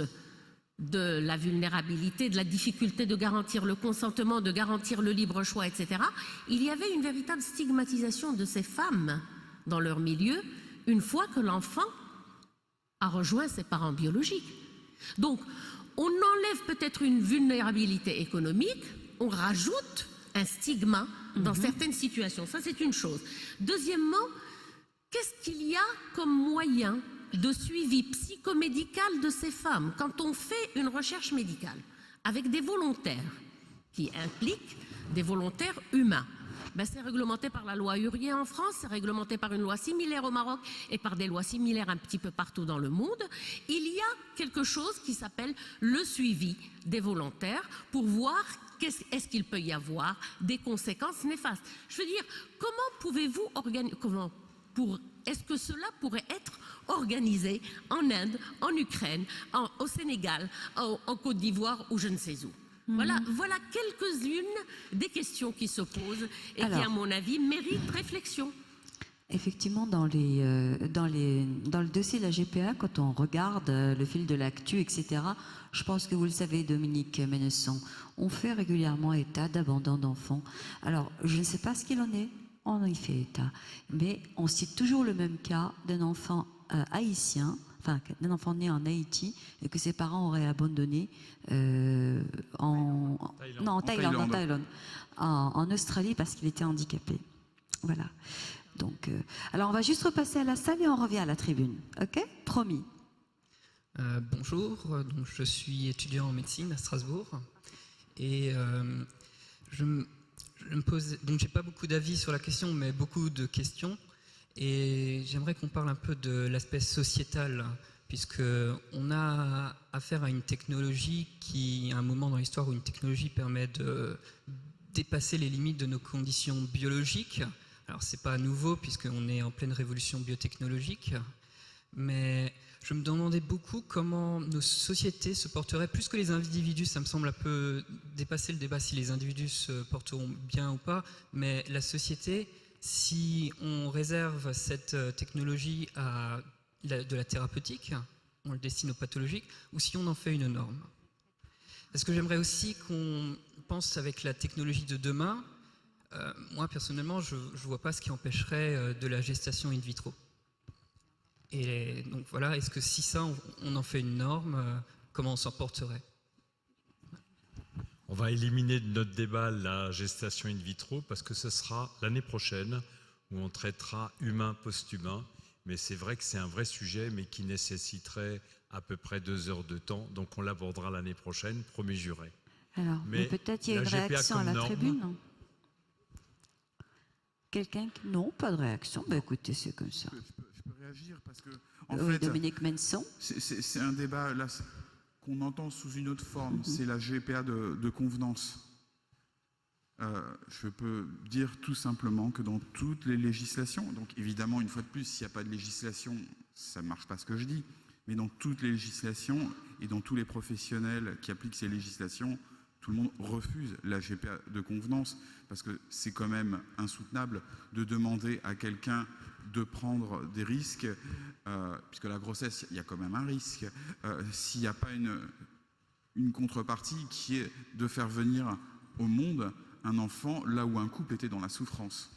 de la vulnérabilité, de la difficulté de garantir le consentement, de garantir le libre choix, etc., il y avait une véritable stigmatisation de ces femmes dans leur milieu une fois que l'enfant a rejoint ses parents biologiques. Donc, on enlève peut-être une vulnérabilité économique, on rajoute un stigma dans certaines situations. Ça, c'est une chose. Deuxièmement, qu'est-ce qu'il y a comme moyen de suivi psychomédical de ces femmes quand on fait une recherche médicale avec des volontaires qui impliquent des volontaires humains? Ben, c'est réglementé par la loi Hurrier en France, c'est réglementé par une loi similaire au Maroc et par des lois similaires un petit peu partout dans le monde. Il y a quelque chose qui s'appelle le suivi des volontaires pour voir est-ce qu'il peut y avoir des conséquences néfastes. Je veux dire, comment pouvez-vous organiser, est-ce que cela pourrait être organisé en Inde, en Ukraine, au Sénégal, en Côte d'Ivoire ou je ne sais où? Voilà quelques-unes des questions qui se posent et qui, à mon avis, méritent réflexion. Effectivement, dans le dossier de la GPA, quand on regarde le fil de l'actu, etc., je pense que vous le savez, Dominique Ménesson, on fait régulièrement état d'abandon d'enfants. Alors, je ne sais pas ce qu'il en est, on y fait état, mais on cite toujours le même cas d'un enfant haïtien, enfin d'un enfant né en Haïti et que ses parents auraient abandonné en Australie parce qu'il était handicapé. Voilà. Donc, alors on va juste repasser à la salle et on revient à la tribune. Ok? Promis. Bonjour, donc je suis étudiant en médecine à Strasbourg et je me pose, donc j'ai pas beaucoup d'avis sur la question mais beaucoup de questions et j'aimerais qu'on parle un peu de l'aspect sociétal puisque on a affaire à une technologie qui, à un moment dans l'histoire où une technologie permet de dépasser les limites de nos conditions biologiques. Alors c'est pas nouveau puisqu'on est en pleine révolution biotechnologique, mais je me demandais beaucoup comment nos sociétés se porteraient, plus que les individus, ça me semble un peu dépasser le débat si les individus se porteront bien ou pas, mais la société, si on réserve cette technologie à de la thérapeutique, on le destine aux pathologiques, ou si on en fait une norme. Parce que j'aimerais aussi qu'on pense avec la technologie de demain. Moi, personnellement, je ne vois pas ce qui empêcherait de la gestation in vitro. Et donc voilà, est-ce que si ça, on en fait une norme, comment on s'en porterait? On va éliminer de notre débat la gestation in vitro parce que ce sera l'année prochaine où on traitera humain post-humain. Mais c'est vrai que c'est un vrai sujet, mais qui nécessiterait à peu près 2 heures de temps. Donc on l'abordera l'année prochaine, promis juré. Alors, mais peut-être il y a une réaction à la tribune. Quelqu'un qui... Non, pas de réaction. Ben écoutez, c'est comme ça. Je peux réagir parce que, en fait, Dominique Ménesson. C'est un débat là qu'on entend sous une autre forme. C'est la GPA de convenance. je peux dire tout simplement que dans toutes les législations, donc évidemment, une fois de plus, s'il n'y a pas de législation, ça ne marche pas ce que je dis, mais dans toutes les législations et dans tous les professionnels qui appliquent ces législations, tout le monde refuse la GPA de convenance parce que c'est quand même insoutenable de demander à quelqu'un de prendre des risques, puisque la grossesse, il y a quand même un risque, s'il n'y a pas une contrepartie qui est de faire venir au monde un enfant là où un couple était dans la souffrance.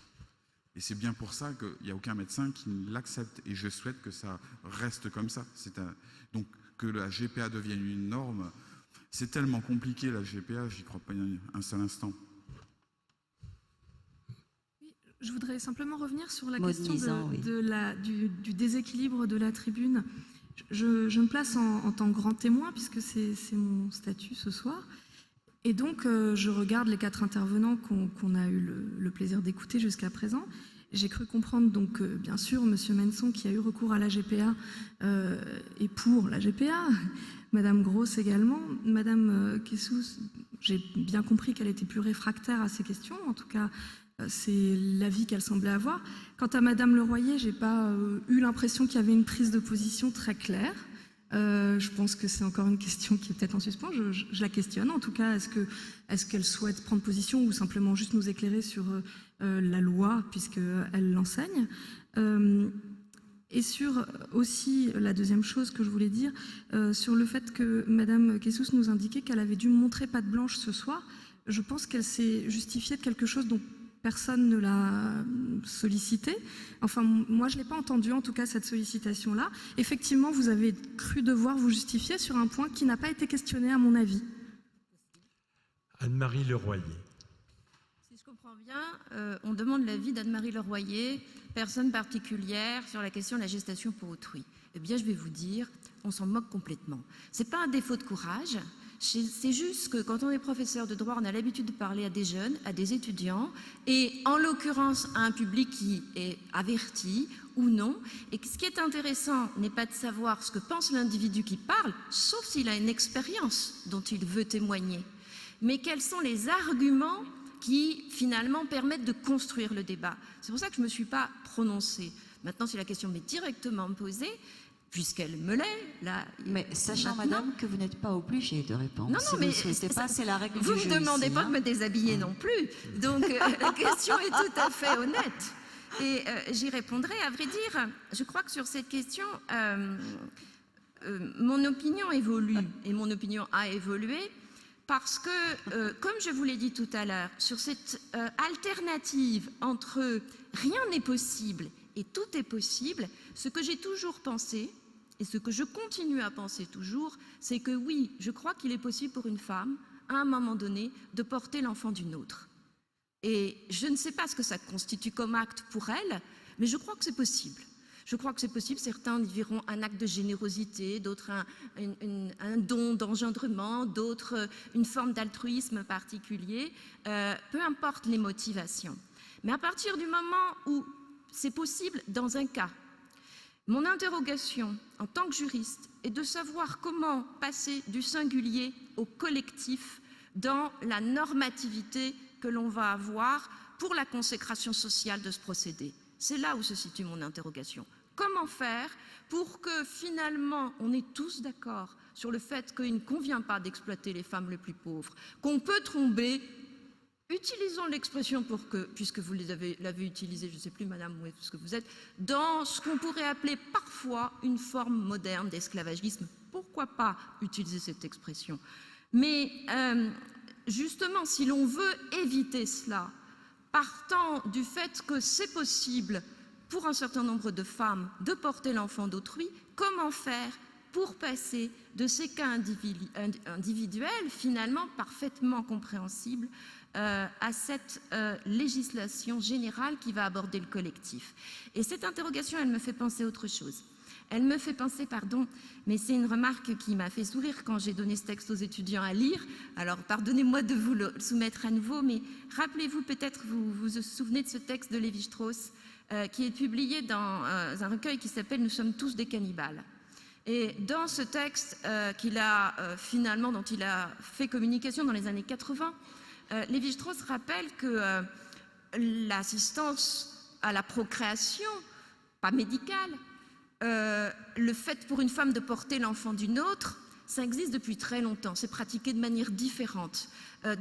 Et c'est bien pour ça qu'il n'y a aucun médecin qui l'accepte. Et je souhaite que ça reste comme ça. Donc que la GPA devienne une norme. C'est tellement compliqué la GPA, j'y crois pas un seul instant. Je voudrais simplement revenir sur la Maud question Nizan, oui. du déséquilibre de la tribune. Je me place en tant que grand témoin, puisque c'est mon statut ce soir. Et donc, je regarde les 4 intervenants qu'on a eu le plaisir d'écouter jusqu'à présent. J'ai cru comprendre, donc, bien sûr, M. Menson, qui a eu recours à la GPA, et pour la GPA, Mme Gross également. Mme Kessous, j'ai bien compris qu'elle était plus réfractaire à ces questions. En tout cas, c'est l'avis qu'elle semblait avoir. Quant à Mme Leroyer, je n'ai pas eu l'impression qu'il y avait une prise de position très claire. Je pense que c'est encore une question qui est peut-être en suspens. Je la questionne. En tout cas, est-ce qu'elle souhaite prendre position ou simplement juste nous éclairer sur la loi, puisqu'elle l'enseigne et sur aussi la deuxième chose que je voulais dire, sur le fait que Mme Kessous nous indiquait qu'elle avait dû montrer patte blanche ce soir. Je pense qu'elle s'est justifiée de quelque chose dont personne ne l'a sollicité. Enfin, moi, je ne l'ai pas entendu, en tout cas, cette sollicitation-là. Effectivement, vous avez cru devoir vous justifier sur un point qui n'a pas été questionné, à mon avis. Anne-Marie Leroyer. Si je comprends bien, on demande l'avis d'Anne-Marie Leroyer, personne particulière, sur la question de la gestation pour autrui. Eh bien, je vais vous dire, on s'en moque complètement. Ce n'est pas un défaut de courage. C'est juste que quand on est professeur de droit, on a l'habitude de parler à des jeunes, à des étudiants, et en l'occurrence à un public qui est averti ou non. Et ce qui est intéressant n'est pas de savoir ce que pense l'individu qui parle, sauf s'il a une expérience dont il veut témoigner, mais quels sont les arguments qui finalement permettent de construire le débat. C'est pour ça que je ne me suis pas prononcée. Maintenant, si la question m'est directement posée, puisqu'elle me l'est, là... Mais sachant, maintenant, madame, que vous n'êtes pas obligée de répondre. Non, si mais vous ne souhaitez pas, c'est la règle vous du ne jeu me demandez ici, pas hein. de me déshabiller non plus. Donc, la question est tout à fait honnête. Et j'y répondrai. À vrai dire, je crois que sur cette question, mon opinion évolue. Et mon opinion a évolué parce que, comme je vous l'ai dit tout à l'heure, sur cette alternative entre rien n'est possible et tout est possible, ce que j'ai toujours pensé, et ce que je continue à penser toujours, c'est que oui, je crois qu'il est possible pour une femme, à un moment donné, de porter l'enfant d'une autre. Et je ne sais pas ce que ça constitue comme acte pour elle, mais je crois que c'est possible. Je crois que c'est possible. Certains y verront un acte de générosité, d'autres un don d'engendrement, d'autres une forme d'altruisme particulier, peu importe les motivations. Mais à partir du moment où c'est possible dans un cas, mon interrogation en tant que juriste est de savoir comment passer du singulier au collectif dans la normativité que l'on va avoir pour la consécration sociale de ce procédé. C'est là où se situe mon interrogation. Comment faire pour que finalement on est tous d'accord sur le fait qu'il ne convient pas d'exploiter les femmes les plus pauvres, qu'on peut tromper. Utilisons l'expression pour que, puisque vous l'avez utilisée, je ne sais plus madame où est-ce que vous êtes, dans ce qu'on pourrait appeler parfois une forme moderne d'esclavagisme. Pourquoi pas utiliser cette expression? Mais justement, si l'on veut éviter cela, partant du fait que c'est possible pour un certain nombre de femmes de porter l'enfant d'autrui, comment faire pour passer de ces cas individuels, finalement parfaitement compréhensibles, à cette législation générale qui va aborder le collectif. Et cette interrogation, elle me fait penser à autre chose. Elle me fait penser, mais c'est une remarque qui m'a fait sourire quand j'ai donné ce texte aux étudiants à lire. Alors, pardonnez-moi de vous le soumettre à nouveau, mais rappelez-vous peut-être, vous vous souvenez de ce texte de Lévi-Strauss, qui est publié dans un recueil qui s'appelle « Nous sommes tous des cannibales ». Et dans ce texte dont il a fait communication dans les années 80, Lévi-Strauss rappelle que l'assistance à la procréation, pas médicale, le fait pour une femme de porter l'enfant d'une autre, ça existe depuis très longtemps, c'est pratiqué de manière différente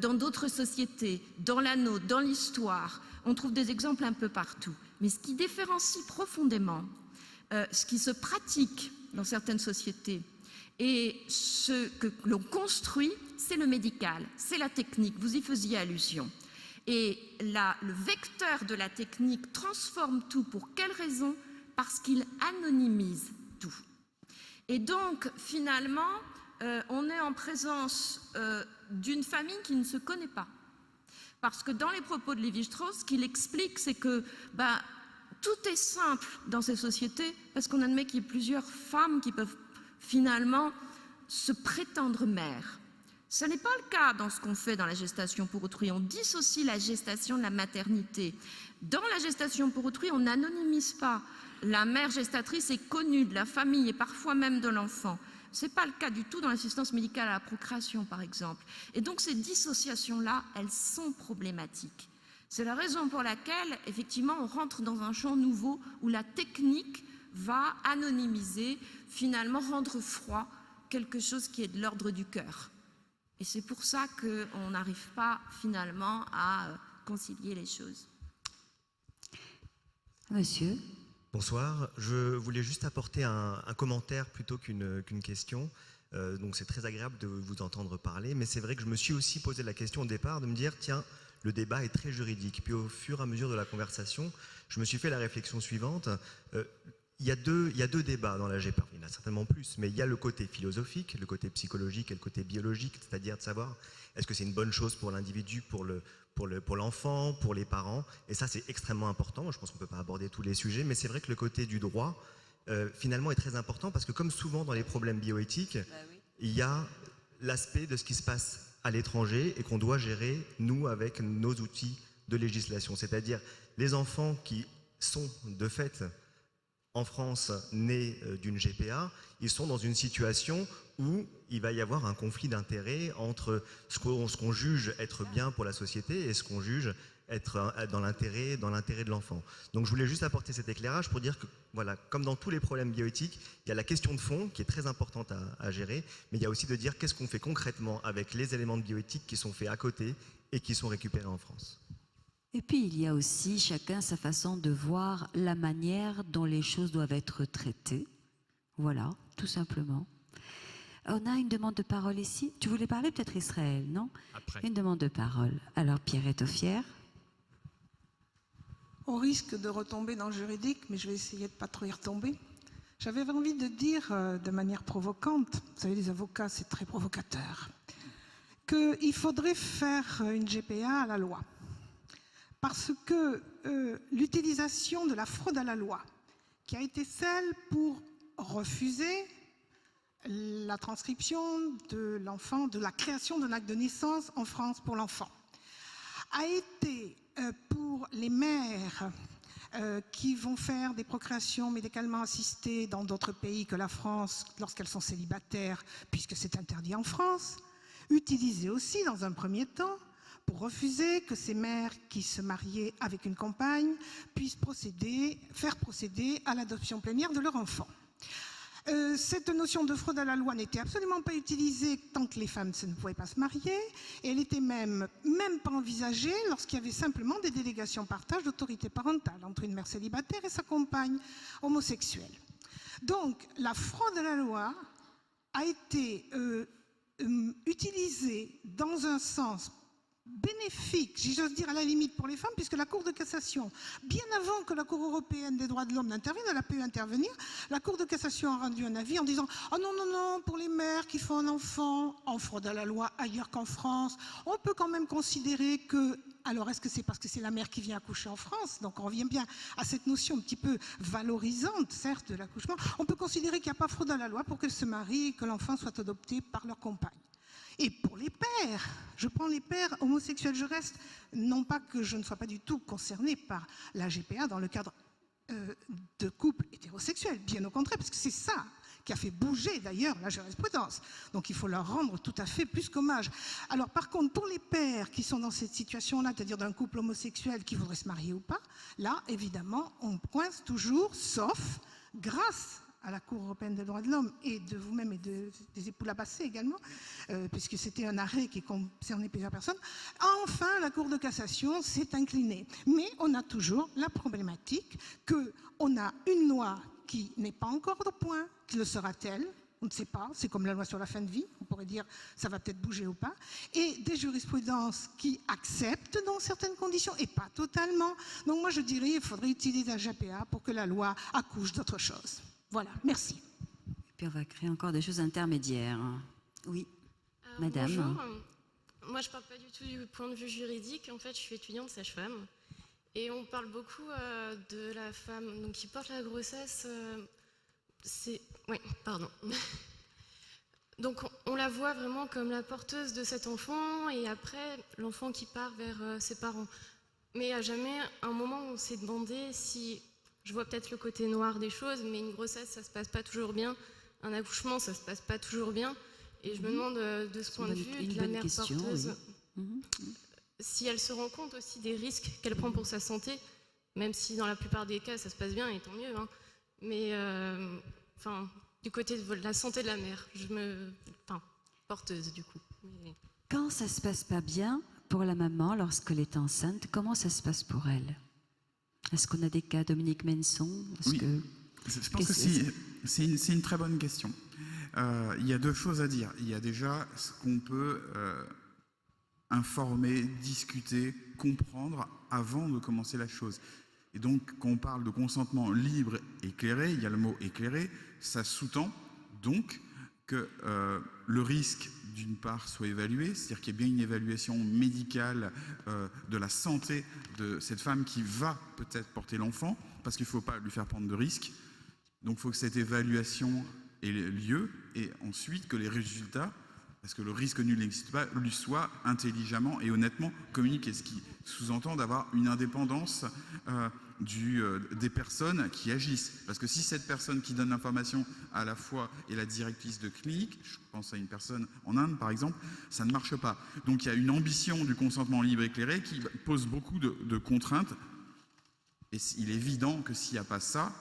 dans d'autres sociétés, dans la nôtre, dans l'histoire. On trouve des exemples un peu partout. Mais ce qui différencie profondément ce qui se pratique dans certaines sociétés et ce que l'on construit, c'est le médical, c'est la technique, vous y faisiez allusion. Et là, le vecteur de la technique transforme tout. Pour quelle raison? Parce qu'il anonymise tout. Et donc, finalement, on est en présence d'une famille qui ne se connaît pas. Parce que dans les propos de Lévi-Strauss, ce qu'il explique, c'est que tout est simple dans ces sociétés parce qu'on admet qu'il y a plusieurs femmes qui peuvent finalement se prétendre mères. Ce n'est pas le cas dans ce qu'on fait dans la gestation pour autrui. On dissocie la gestation de la maternité. Dans la gestation pour autrui, on n'anonymise pas. La mère gestatrice est connue de la famille et parfois même de l'enfant. Ce n'est pas le cas du tout dans l'assistance médicale à la procréation, par exemple. Et donc ces dissociations-là, elles sont problématiques. C'est la raison pour laquelle, effectivement, on rentre dans un champ nouveau où la technique va anonymiser, finalement rendre froid quelque chose qui est de l'ordre du cœur. Et c'est pour ça qu'on n'arrive pas, finalement, à concilier les choses. Monsieur. Bonsoir, je voulais juste apporter un commentaire plutôt qu'une question. Donc c'est très agréable de vous entendre parler, mais c'est vrai que je me suis aussi posé la question au départ de me dire, tiens, le débat est très juridique. Puis au fur et à mesure de la conversation, je me suis fait la réflexion suivante. Il y a deux débats dans la GPA, il y en a certainement plus, mais il y a le côté philosophique, le côté psychologique et le côté biologique, c'est-à-dire de savoir est-ce que c'est une bonne chose pour l'individu, pour l'enfant, pour les parents, et ça c'est extrêmement important. Je pense qu'on ne peut pas aborder tous les sujets, mais c'est vrai que le côté du droit, finalement, est très important parce que comme souvent dans les problèmes bioéthiques, il y a l'aspect de ce qui se passe à l'étranger et qu'on doit gérer, nous, avec nos outils de législation. C'est-à-dire les enfants qui sont, de fait, en France, nés d'une GPA, ils sont dans une situation où il va y avoir un conflit d'intérêts entre ce qu'on juge être bien pour la société et ce qu'on juge être dans l'intérêt de l'enfant. Donc je voulais juste apporter cet éclairage pour dire que, voilà, comme dans tous les problèmes bioéthiques, il y a la question de fond qui est très importante à gérer, mais il y a aussi de dire qu'est-ce qu'on fait concrètement avec les éléments de bioéthique qui sont faits à côté et qui sont récupérés en France. Et puis il y a aussi chacun sa façon de voir la manière dont les choses doivent être traitées. Voilà, tout simplement. On a une demande de parole ici. Tu voulais parler peut-être Israël, non? Après. Une demande de parole. Alors Pierre Tauffière. On risque de retomber dans le juridique, mais je vais essayer de ne pas trop y retomber. J'avais envie de dire de manière provocante, vous savez, les avocats, c'est très provocateur, qu'il faudrait faire une GPA à la loi. Parce que l'utilisation de la fraude à la loi, qui a été celle pour refuser la transcription de l'enfant, de la création d'un acte de naissance en France pour l'enfant, a été pour les mères qui vont faire des procréations médicalement assistées dans d'autres pays que la France lorsqu'elles sont célibataires, puisque c'est interdit en France, utilisé aussi dans un premier temps pour refuser que ces mères qui se mariaient avec une compagne puissent faire procéder à l'adoption plénière de leur enfant. Cette notion de fraude à la loi n'était absolument pas utilisée tant que les femmes ne pouvaient pas se marier, et elle n'était même pas envisagée lorsqu'il y avait simplement des délégations partage d'autorité parentale entre une mère célibataire et sa compagne homosexuelle. Donc la fraude à la loi a été utilisée dans un sens bénéfique, si j'ose dire à la limite pour les femmes, puisque la Cour de cassation, bien avant que la Cour européenne des droits de l'homme n'intervienne, elle a pu intervenir, la Cour de cassation a rendu un avis en disant « Oh non, non, non, pour les mères qui font un enfant en fraude à la loi ailleurs qu'en France, on peut quand même considérer que… » Alors, est-ce que c'est parce que c'est la mère qui vient accoucher en France? Donc, on revient bien à cette notion un petit peu valorisante, certes, de l'accouchement. On peut considérer qu'il n'y a pas fraude à la loi pour qu'elles se marient et que l'enfant soit adopté par leur compagne. Et pour les pères, je prends les pères homosexuels, je reste, non pas que je ne sois pas du tout concernée par la GPA dans le cadre de couples hétérosexuels, bien au contraire, parce que c'est ça qui a fait bouger d'ailleurs la jurisprudence. Donc il faut leur rendre tout à fait plus qu'hommage. Alors par contre, pour les pères qui sont dans cette situation-là, c'est-à-dire d'un couple homosexuel qui voudrait se marier ou pas, là, évidemment, on coince toujours, sauf grâce à la Cour européenne des droits de l'homme et de vous-même et des époux Labassé également, puisque c'était un arrêt qui concernait plusieurs personnes. Enfin, la Cour de cassation s'est inclinée. Mais on a toujours la problématique qu'on a une loi qui n'est pas encore au point, qui le sera-t-elle ? On ne sait pas, c'est comme la loi sur la fin de vie, on pourrait dire ça va peut-être bouger ou pas, et des jurisprudences qui acceptent dans certaines conditions et pas totalement. Donc moi je dirais qu'il faudrait utiliser la GPA pour que la loi accouche d'autre chose. Voilà, merci. Et puis on va créer encore des choses intermédiaires. Oui, madame. Bonjour. Moi, je ne parle pas du tout du point de vue juridique. En fait, je suis étudiante sage-femme. Et on parle beaucoup de la femme donc, qui porte la grossesse. Oui, pardon. Donc, on la voit vraiment comme la porteuse de cet enfant. Et après, l'enfant qui part vers ses parents. Mais à jamais un moment où on s'est demandé si... Je vois peut-être le côté noir des choses, mais une grossesse, ça se passe pas toujours bien. Un accouchement, ça se passe pas toujours bien. Et je me demande, de ce point de vue, de la mère porteuse, si elle se rend compte aussi des risques qu'elle prend pour sa santé, même si dans la plupart des cas, ça se passe bien, et tant mieux. Hein. Mais, du côté de la santé de la mère, porteuse, du coup. Mais... Quand ça se passe pas bien pour la maman, lorsqu'elle est enceinte, comment ça se passe pour elle ? Est-ce qu'on a des cas, Dominique Menson? Oui, je pense que c'est une très bonne question. Il y a deux choses à dire. Il y a déjà ce qu'on peut informer, discuter, comprendre avant de commencer la chose. Et donc, quand on parle de consentement libre, éclairé, il y a le mot éclairé, ça sous-tend donc que le risque, d'une part, soit évalué, c'est-à-dire qu'il y ait bien une évaluation médicale de la santé de cette femme qui va peut-être porter l'enfant, parce qu'il ne faut pas lui faire prendre de risques. Donc il faut que cette évaluation ait lieu, et ensuite que les résultats, parce que le risque nul n'existe pas, lui soient intelligemment et honnêtement communiqués, ce qui sous-entend d'avoir une indépendance des personnes qui agissent. Parce que si cette personne qui donne l'information à la fois est la directrice de clinique, je pense à une personne en Inde par exemple, ça ne marche pas. Donc il y a une ambition du consentement libre éclairé qui pose beaucoup de contraintes. Et il est évident que s'il n'y a pas ça,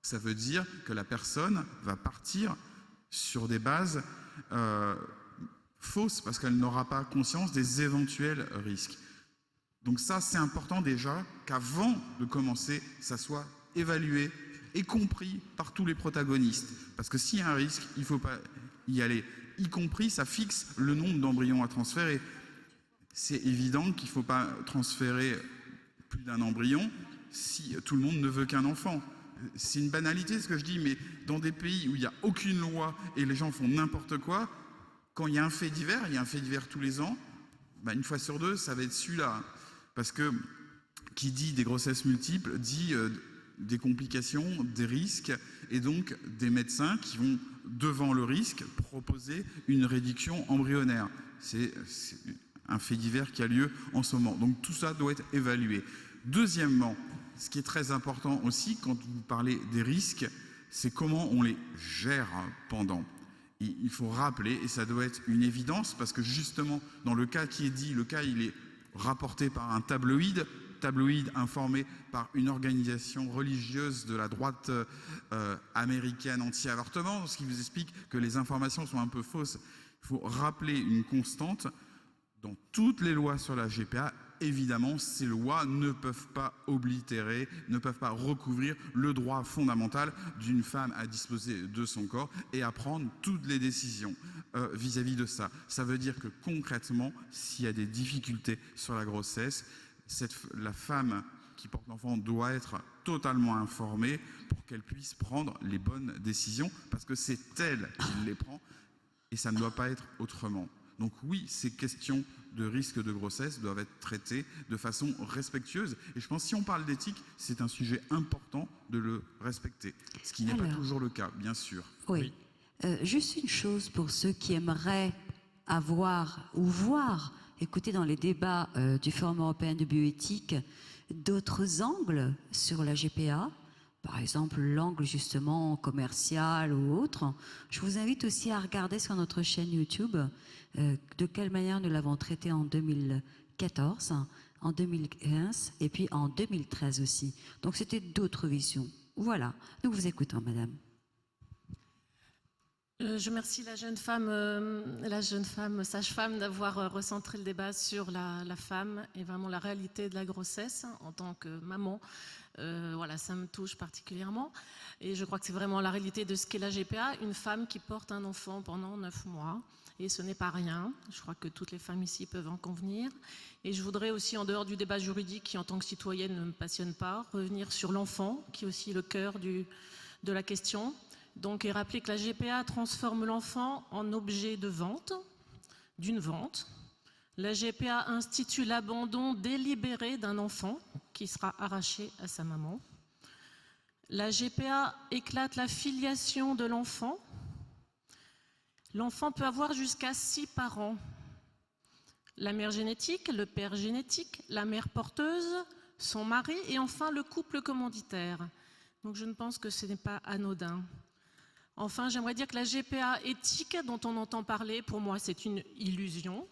ça veut dire que la personne va partir sur des bases fausses parce qu'elle n'aura pas conscience des éventuels risques. Donc ça, c'est important déjà qu'avant de commencer, ça soit évalué et compris par tous les protagonistes. Parce que s'il y a un risque, il ne faut pas y aller. Y compris, ça fixe le nombre d'embryons à transférer. C'est évident qu'il ne faut pas transférer plus d'un embryon si tout le monde ne veut qu'un enfant. C'est une banalité ce que je dis, mais dans des pays où il n'y a aucune loi et les gens font n'importe quoi, quand il y a un fait divers, il y a un fait divers tous les ans, une fois sur deux, ça va être celui-là. Parce que qui dit des grossesses multiples dit des complications, des risques, et donc des médecins qui vont, devant le risque, proposer une réduction embryonnaire. C'est un fait divers qui a lieu en ce moment. Donc tout ça doit être évalué. Deuxièmement, ce qui est très important aussi quand vous parlez des risques, c'est comment on les gère pendant. Il faut rappeler, et ça doit être une évidence, parce que justement, dans le cas qui est dit, le cas il est rapporté par un tabloïd informé par une organisation religieuse de la droite américaine anti-avortement, ce qui vous explique que les informations sont un peu fausses. Il faut rappeler une constante, dans toutes les lois sur la GPA, évidemment, ces lois ne peuvent pas oblitérer, ne peuvent pas recouvrir le droit fondamental d'une femme à disposer de son corps et à prendre toutes les décisions vis-à-vis de ça. Ça veut dire que concrètement, s'il y a des difficultés sur la grossesse, la femme qui porte l'enfant doit être totalement informée pour qu'elle puisse prendre les bonnes décisions, parce que c'est elle qui les prend et ça ne doit pas être autrement. Donc oui, ces questions de risque de grossesse doivent être traitées de façon respectueuse. Et je pense que si on parle d'éthique, c'est un sujet important de le respecter. Ce qui n'est pas toujours le cas, bien sûr. Oui. Juste une chose pour ceux qui aimeraient avoir ou voir, écouter dans les débats du Forum européen de bioéthique, d'autres angles sur la GPA. par exemple l'angle justement commercial ou autre, je vous invite aussi à regarder sur notre chaîne YouTube de quelle manière nous l'avons traité en 2014, en 2015 et puis en 2013 aussi. Donc c'était d'autres visions. Voilà, nous vous écoutons, madame. Je remercie la jeune femme sage-femme d'avoir recentré le débat sur la femme et vraiment la réalité de la grossesse en tant que maman. Voilà, ça me touche particulièrement. Et je crois que c'est vraiment la réalité de ce qu'est la GPA, une femme qui porte un enfant pendant 9 mois. Et ce n'est pas rien. Je crois que toutes les femmes ici peuvent en convenir. Et je voudrais aussi, en dehors du débat juridique qui, en tant que citoyenne, ne me passionne pas, revenir sur l'enfant, qui est aussi le cœur de la question. Donc, et rappeler que la GPA transforme l'enfant en objet de vente, d'une vente. La GPA institue l'abandon délibéré d'un enfant qui sera arraché à sa maman. La GPA éclate la filiation de l'enfant. L'enfant peut avoir jusqu'à 6 parents. La mère génétique, le père génétique, la mère porteuse, son mari et enfin le couple commanditaire. Donc je ne pense que ce n'est pas anodin. Enfin, j'aimerais dire que la GPA éthique dont on entend parler, pour moi, c'est une illusion.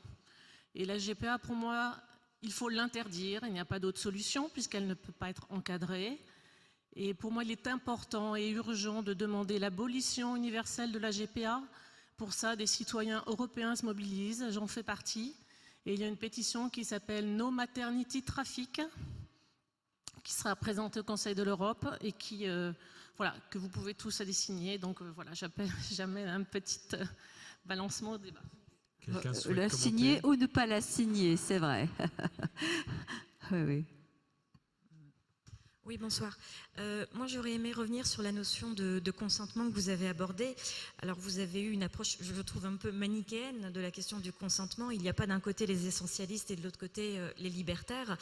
Et la GPA, pour moi, il faut l'interdire. Il n'y a pas d'autre solution puisqu'elle ne peut pas être encadrée. Et pour moi, il est important et urgent de demander l'abolition universelle de la GPA. Pour ça, des citoyens européens se mobilisent. J'en fais partie. Et il y a une pétition qui s'appelle No Maternity Traffic, qui sera présentée au Conseil de l'Europe et qui... voilà, que vous pouvez tous aller signer. Donc voilà, j'amène un petit balancement au débat. La signer ou ne pas la signer, c'est vrai. Oui, oui. Oui, bonsoir. Moi, j'aurais aimé revenir sur la notion de consentement que vous avez abordée. Alors, vous avez eu une approche, je trouve, un peu manichéenne de la question du consentement. Il n'y a pas d'un côté les essentialistes et de l'autre côté les libertaires.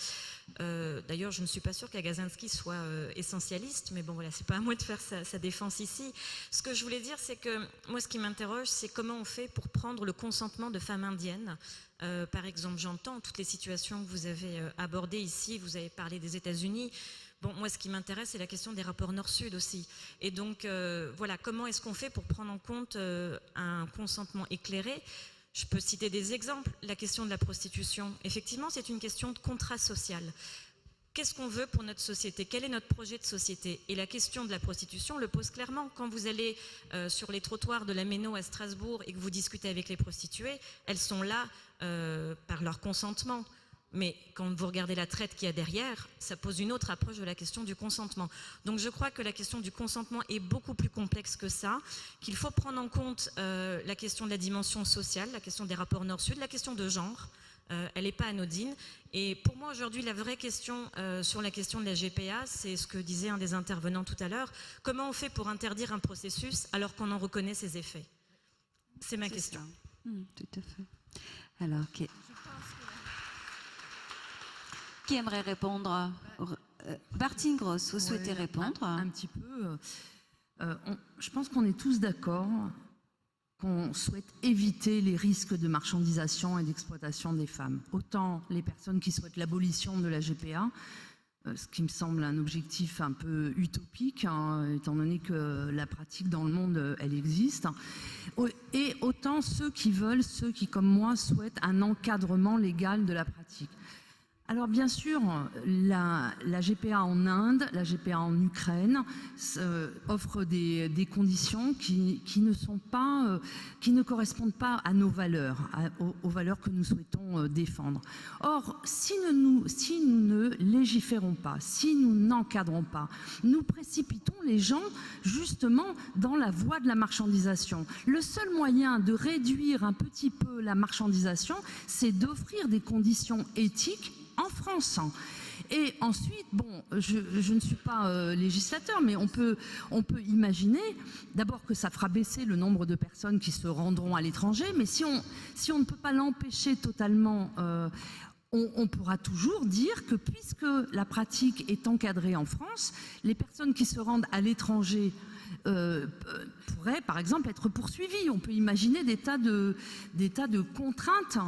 D'ailleurs, je ne suis pas sûre qu'Agazinski soit essentialiste, mais bon, voilà, c'est pas à moi de faire sa défense ici. Ce que je voulais dire, c'est que moi, ce qui m'interroge, c'est comment on fait pour prendre le consentement de femmes indiennes. Par exemple, j'entends toutes les situations que vous avez abordées ici. Vous avez parlé des États-Unis. Bon, moi, ce qui m'intéresse, c'est la question des rapports Nord-Sud aussi. Et donc, voilà, comment est-ce qu'on fait pour prendre en compte un consentement éclairé? Je peux citer des exemples. La question de la prostitution. Effectivement, c'est une question de contrat social. Qu'est-ce qu'on veut pour notre société? Quel est notre projet de société? Et la question de la prostitution le pose clairement. Quand vous allez sur les trottoirs de la Méno à Strasbourg et que vous discutez avec les prostituées, elles sont là par leur consentement. Mais quand vous regardez la traite qu'il y a derrière, ça pose une autre approche de la question du consentement. Donc je crois que la question du consentement est beaucoup plus complexe que ça, qu'il faut prendre en compte la question de la dimension sociale, la question des rapports Nord-Sud, la question de genre. Elle n'est pas anodine. Et pour moi aujourd'hui, la vraie question sur la question de la GPA, c'est ce que disait un des intervenants tout à l'heure. Comment on fait pour interdire un processus alors qu'on en reconnaît ses effets? C'est ma question. Tout à fait. Alors, qui aimerait répondre? Martine Gross, vous souhaitez répondre? Un petit peu. Je pense qu'on est tous d'accord qu'on souhaite éviter les risques de marchandisation et d'exploitation des femmes. Autant les personnes qui souhaitent l'abolition de la GPA, ce qui me semble un objectif un peu utopique, hein, étant donné que la pratique dans le monde, elle existe. Et autant ceux qui, comme moi, souhaitent un encadrement légal de la pratique. Alors bien sûr, la GPA en Inde, la GPA en Ukraine offrent des conditions qui ne correspondent pas à nos valeurs, aux valeurs que nous souhaitons défendre. Or, si nous ne légiférons pas, si nous n'encadrons pas, nous précipitons les gens justement dans la voie de la marchandisation. Le seul moyen de réduire un petit peu la marchandisation, c'est d'offrir des conditions éthiques en France. Et ensuite, bon, je ne suis pas législateur, mais on peut imaginer d'abord que ça fera baisser le nombre de personnes qui se rendront à l'étranger, mais si on ne peut pas l'empêcher totalement, on pourra toujours dire que puisque la pratique est encadrée en France, les personnes qui se rendent à l'étranger pourraient par exemple être poursuivies. On peut imaginer des tas de contraintes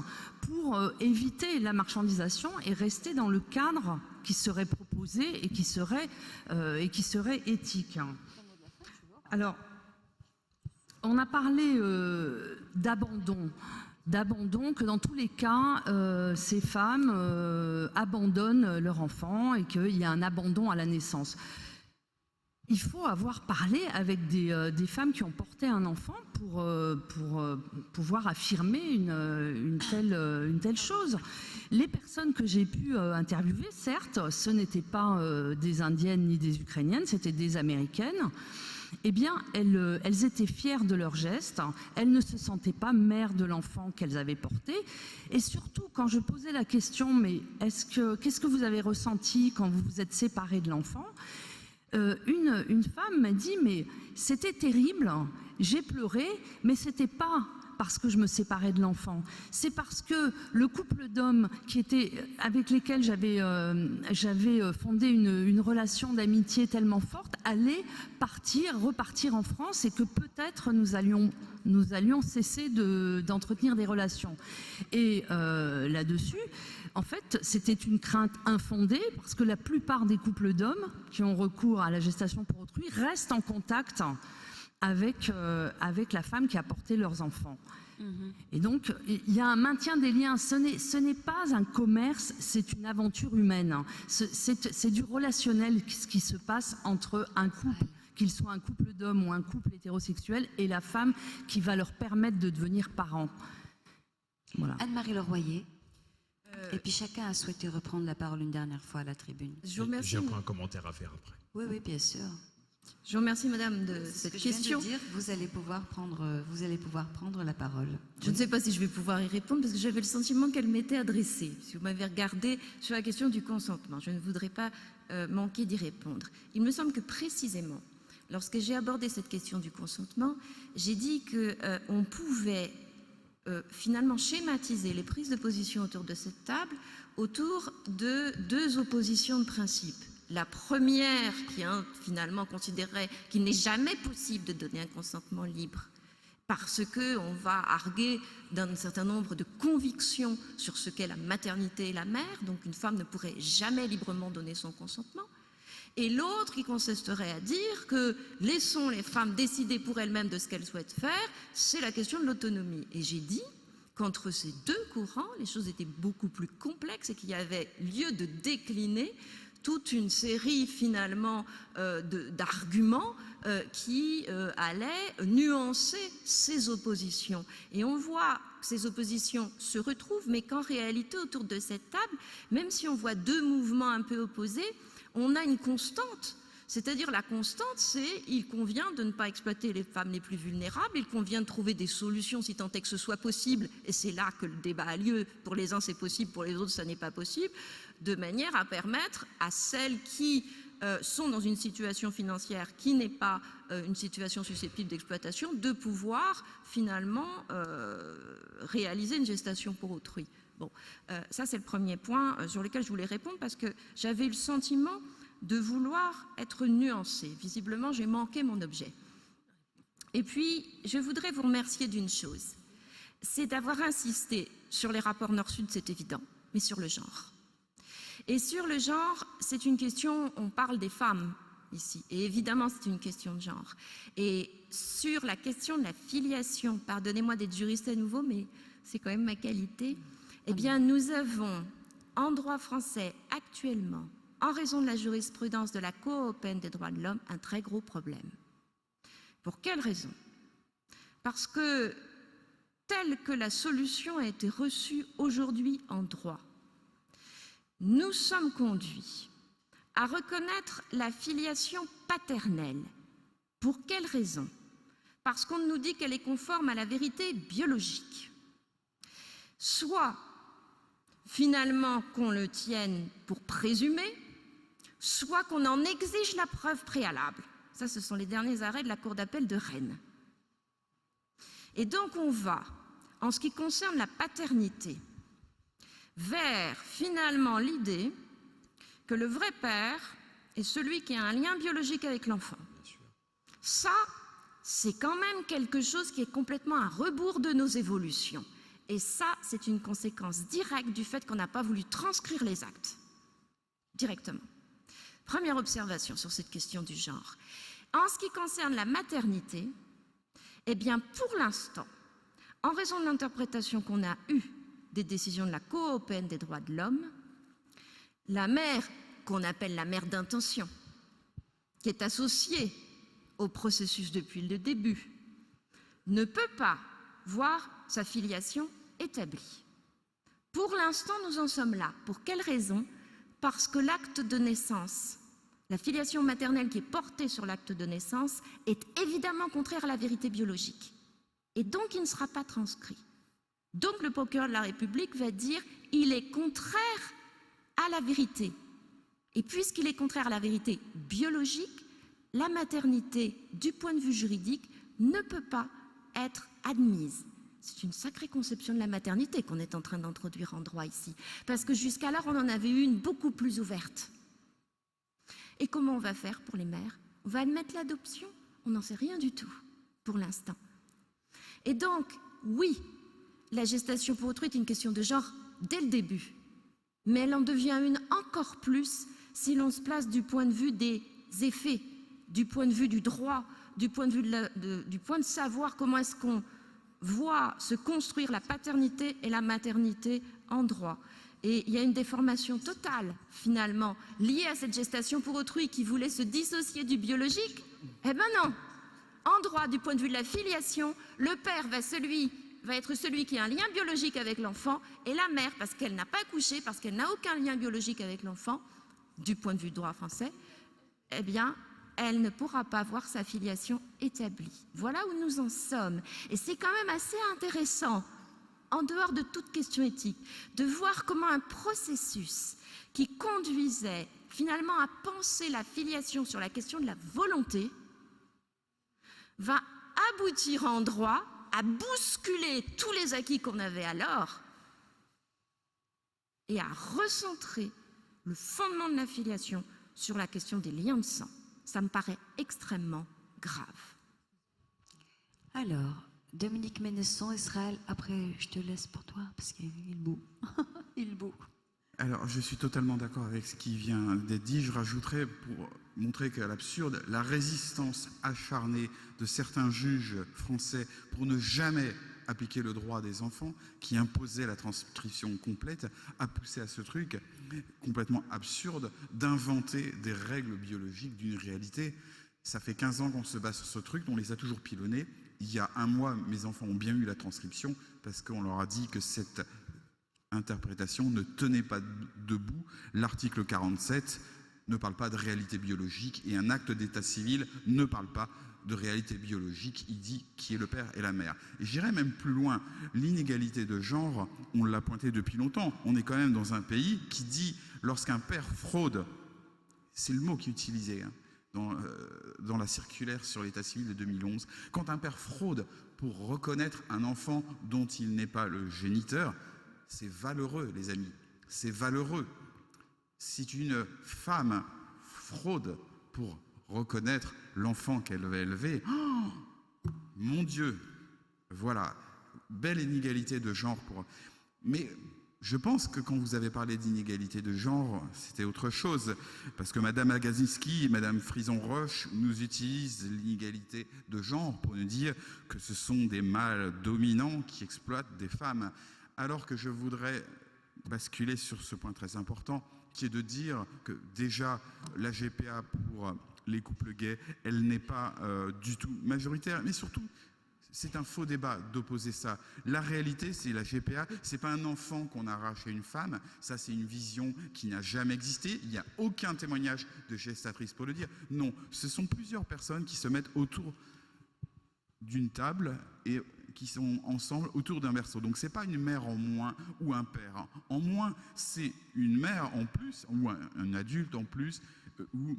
pour éviter la marchandisation et rester dans le cadre qui serait proposé et qui serait éthique. Alors, on a parlé d'abandon, que dans tous les cas, ces femmes abandonnent leur enfant et qu'il y a un abandon à la naissance. Il faut avoir parlé avec des femmes qui ont porté un enfant pour pouvoir affirmer une telle chose. Les personnes que j'ai pu interviewer, certes, ce n'étaient pas des Indiennes ni des Ukrainiennes, c'était des Américaines. Eh bien, elles étaient fières de leur geste, elles ne se sentaient pas mères de l'enfant qu'elles avaient porté. Et surtout, quand je posais la question, mais qu'est-ce que vous avez ressenti quand vous vous êtes séparés de l'enfant ? Une femme m'a dit, mais c'était terrible, j'ai pleuré, mais c'était pas parce que je me séparais de l'enfant, c'est parce que le couple d'hommes avec lesquels j'avais fondé une relation d'amitié tellement forte allait repartir en France et que peut-être nous allions cesser d'entretenir des relations. Et là-dessus, en fait, c'était une crainte infondée parce que la plupart des couples d'hommes qui ont recours à la gestation pour autrui restent en contact avec la femme qui a porté leurs enfants. Et donc, il y a un maintien des liens. Ce n'est pas un commerce, c'est une aventure humaine. C'est du relationnel ce qui se passe entre un couple, qu'il soit un couple d'hommes ou un couple hétérosexuel, et la femme qui va leur permettre de devenir parents. Voilà. Anne-Marie Leroyer. Et puis chacun a souhaité reprendre la parole une dernière fois à la tribune. Je vous remercie. J'ai encore un commentaire à faire après. Oui, bien sûr. Je vous remercie, madame, de cette question. Je viens de dire, vous allez pouvoir prendre la parole. Je ne sais pas si je vais pouvoir y répondre parce que j'avais le sentiment qu'elle m'était adressée. Si vous m'avez regardé sur la question du consentement, je ne voudrais pas manquer d'y répondre. Il me semble que précisément, lorsque j'ai abordé cette question du consentement, j'ai dit qu'on pouvait finalement schématiser les prises de position autour de cette table autour de deux oppositions de principe. La première, qui finalement considérait qu'il n'est jamais possible de donner un consentement libre parce qu'on va arguer d'un certain nombre de convictions sur ce qu'est la maternité et la mère, donc une femme ne pourrait jamais librement donner son consentement. Et l'autre qui consisterait à dire que laissons les femmes décider pour elles-mêmes de ce qu'elles souhaitent faire, c'est la question de l'autonomie. Et j'ai dit qu'entre ces deux courants, les choses étaient beaucoup plus complexes et qu'il y avait lieu de décliner toute une série finalement d'arguments qui allaient nuancer ces oppositions. Et on voit que ces oppositions se retrouvent, mais qu'en réalité, autour de cette table, même si on voit deux mouvements un peu opposés, on a une constante. C'est-à-dire la constante, c'est il convient de ne pas exploiter les femmes les plus vulnérables, il convient de trouver des solutions si tant est que ce soit possible, et c'est là que le débat a lieu. Pour les uns c'est possible, pour les autres ça n'est pas possible, de manière à permettre à celles qui sont dans une situation financière qui n'est pas une situation susceptible d'exploitation, de pouvoir finalement réaliser une gestation pour autrui. Bon, ça c'est le premier point sur lequel je voulais répondre parce que j'avais eu le sentiment de vouloir être nuancée. Visiblement, j'ai manqué mon objet. Et puis, je voudrais vous remercier d'une chose, c'est d'avoir insisté sur les rapports Nord-Sud, c'est évident, mais sur le genre. Et sur le genre, c'est une question, on parle des femmes ici, et évidemment c'est une question de genre. Et sur la question de la filiation, pardonnez-moi d'être juriste à nouveau, mais c'est quand même ma qualité, eh bien nous avons en droit français actuellement, en raison de la jurisprudence de la Cour européenne des droits de l'homme, un très gros problème. Pour quelle raison? Parce que telle que la solution a été reçue aujourd'hui en droit, nous sommes conduits à reconnaître la filiation paternelle. Pour quelle raison? Parce qu'on nous dit qu'elle est conforme à la vérité biologique. Soit, finalement, qu'on le tienne pour présumé, soit qu'on en exige la preuve préalable. Ça, ce sont les derniers arrêts de la Cour d'appel de Rennes. Et donc, on va, en ce qui concerne la paternité, vers finalement l'idée que le vrai père est celui qui a un lien biologique avec l'enfant. Ça, c'est quand même quelque chose qui est complètement à rebours de nos évolutions. Et ça, c'est une conséquence directe du fait qu'on n'a pas voulu transcrire les actes directement. Première observation sur cette question du genre. En ce qui concerne la maternité, eh bien, pour l'instant, en raison de l'interprétation qu'on a eue des décisions de la Cour européenne des droits de l'homme, la mère, qu'on appelle la mère d'intention, qui est associée au processus depuis le début, ne peut pas voir sa filiation établie. Pour l'instant, nous en sommes là. Pour quelle raison? Parce que l'acte de naissance, la filiation maternelle qui est portée sur l'acte de naissance, est évidemment contraire à la vérité biologique. Et donc, il ne sera pas transcrit. Donc, le procureur de la République va dire il est contraire à la vérité. Et puisqu'il est contraire à la vérité biologique, la maternité, du point de vue juridique, ne peut pas être admise. C'est une sacrée conception de la maternité qu'on est en train d'introduire en droit ici. Parce que jusqu'alors, on en avait eu une beaucoup plus ouverte. Et comment on va faire pour les mères? On va admettre l'adoption? On n'en sait rien du tout, pour l'instant. Et donc, oui, la gestation pour autrui est une question de genre dès le début. Mais elle en devient une encore plus si l'on se place du point de vue des effets, du point de vue du droit, du point de vue du point de savoir comment est-ce qu'on voit se construire la paternité et la maternité en droit. Et il y a une déformation totale, finalement, liée à cette gestation pour autrui qui voulait se dissocier du biologique. Eh bien non! En droit, du point de vue de la filiation, le père va être celui qui a un lien biologique avec l'enfant, et la mère, parce qu'elle n'a pas accouché, parce qu'elle n'a aucun lien biologique avec l'enfant, du point de vue du droit français, eh bien, elle ne pourra pas voir sa filiation établie. Voilà où nous en sommes. Et c'est quand même assez intéressant, en dehors de toute question éthique, de voir comment un processus qui conduisait finalement à penser la filiation sur la question de la volonté va aboutir en droit à bousculer tous les acquis qu'on avait alors et à recentrer le fondement de la filiation sur la question des liens de sang. Ça me paraît extrêmement grave. Alors, Dominique Ménesson, Israël, après je te laisse pour toi, parce qu'il est beau. Il est beau. Alors, je suis totalement d'accord avec ce qui vient d'être dit. Je rajouterais, pour montrer qu'à l'absurde, la résistance acharnée de certains juges français pour ne jamais appliquer le droit des enfants, qui imposait la transcription complète, a poussé à ce truc complètement absurde d'inventer des règles biologiques d'une réalité. Ça fait 15 ans qu'on se base sur ce truc, on les a toujours pilonnés. Il y a un mois, mes enfants ont bien eu la transcription parce qu'on leur a dit que cette interprétation ne tenait pas debout. L'article 47 ne parle pas de réalité biologique et un acte d'état civil ne parle pas de réalité biologique. Il dit qui est le père et la mère. Et j'irais même plus loin. L'inégalité de genre, on l'a pointé depuis longtemps. On est quand même dans un pays qui dit lorsqu'un père fraude, c'est le mot qui est utilisé dans la circulaire sur l'état civil de 2011, quand un père fraude pour reconnaître un enfant dont il n'est pas le géniteur, c'est valeureux, les amis, c'est valeureux. Si une femme fraude pour reconnaître l'enfant qu'elle va élever, oh, mon Dieu, voilà, belle inégalité de genre. Mais je pense que quand vous avez parlé d'inégalité de genre, c'était autre chose, parce que Madame Agazinski et Madame Frison-Roche nous utilisent l'inégalité de genre pour nous dire que ce sont des mâles dominants qui exploitent des femmes. Alors que je voudrais basculer sur ce point très important, qui est de dire que déjà la GPA pour les couples gays, elle n'est pas du tout majoritaire, mais surtout, c'est un faux débat d'opposer ça. La réalité, c'est la GPA, c'est pas un enfant qu'on arrache à une femme, ça c'est une vision qui n'a jamais existé, il n'y a aucun témoignage de gestatrice pour le dire. Non, ce sont plusieurs personnes qui se mettent autour d'une table et qui sont ensemble autour d'un berceau. Donc c'est pas une mère en moins ou un père en moins, c'est une mère en plus ou un adulte en plus ou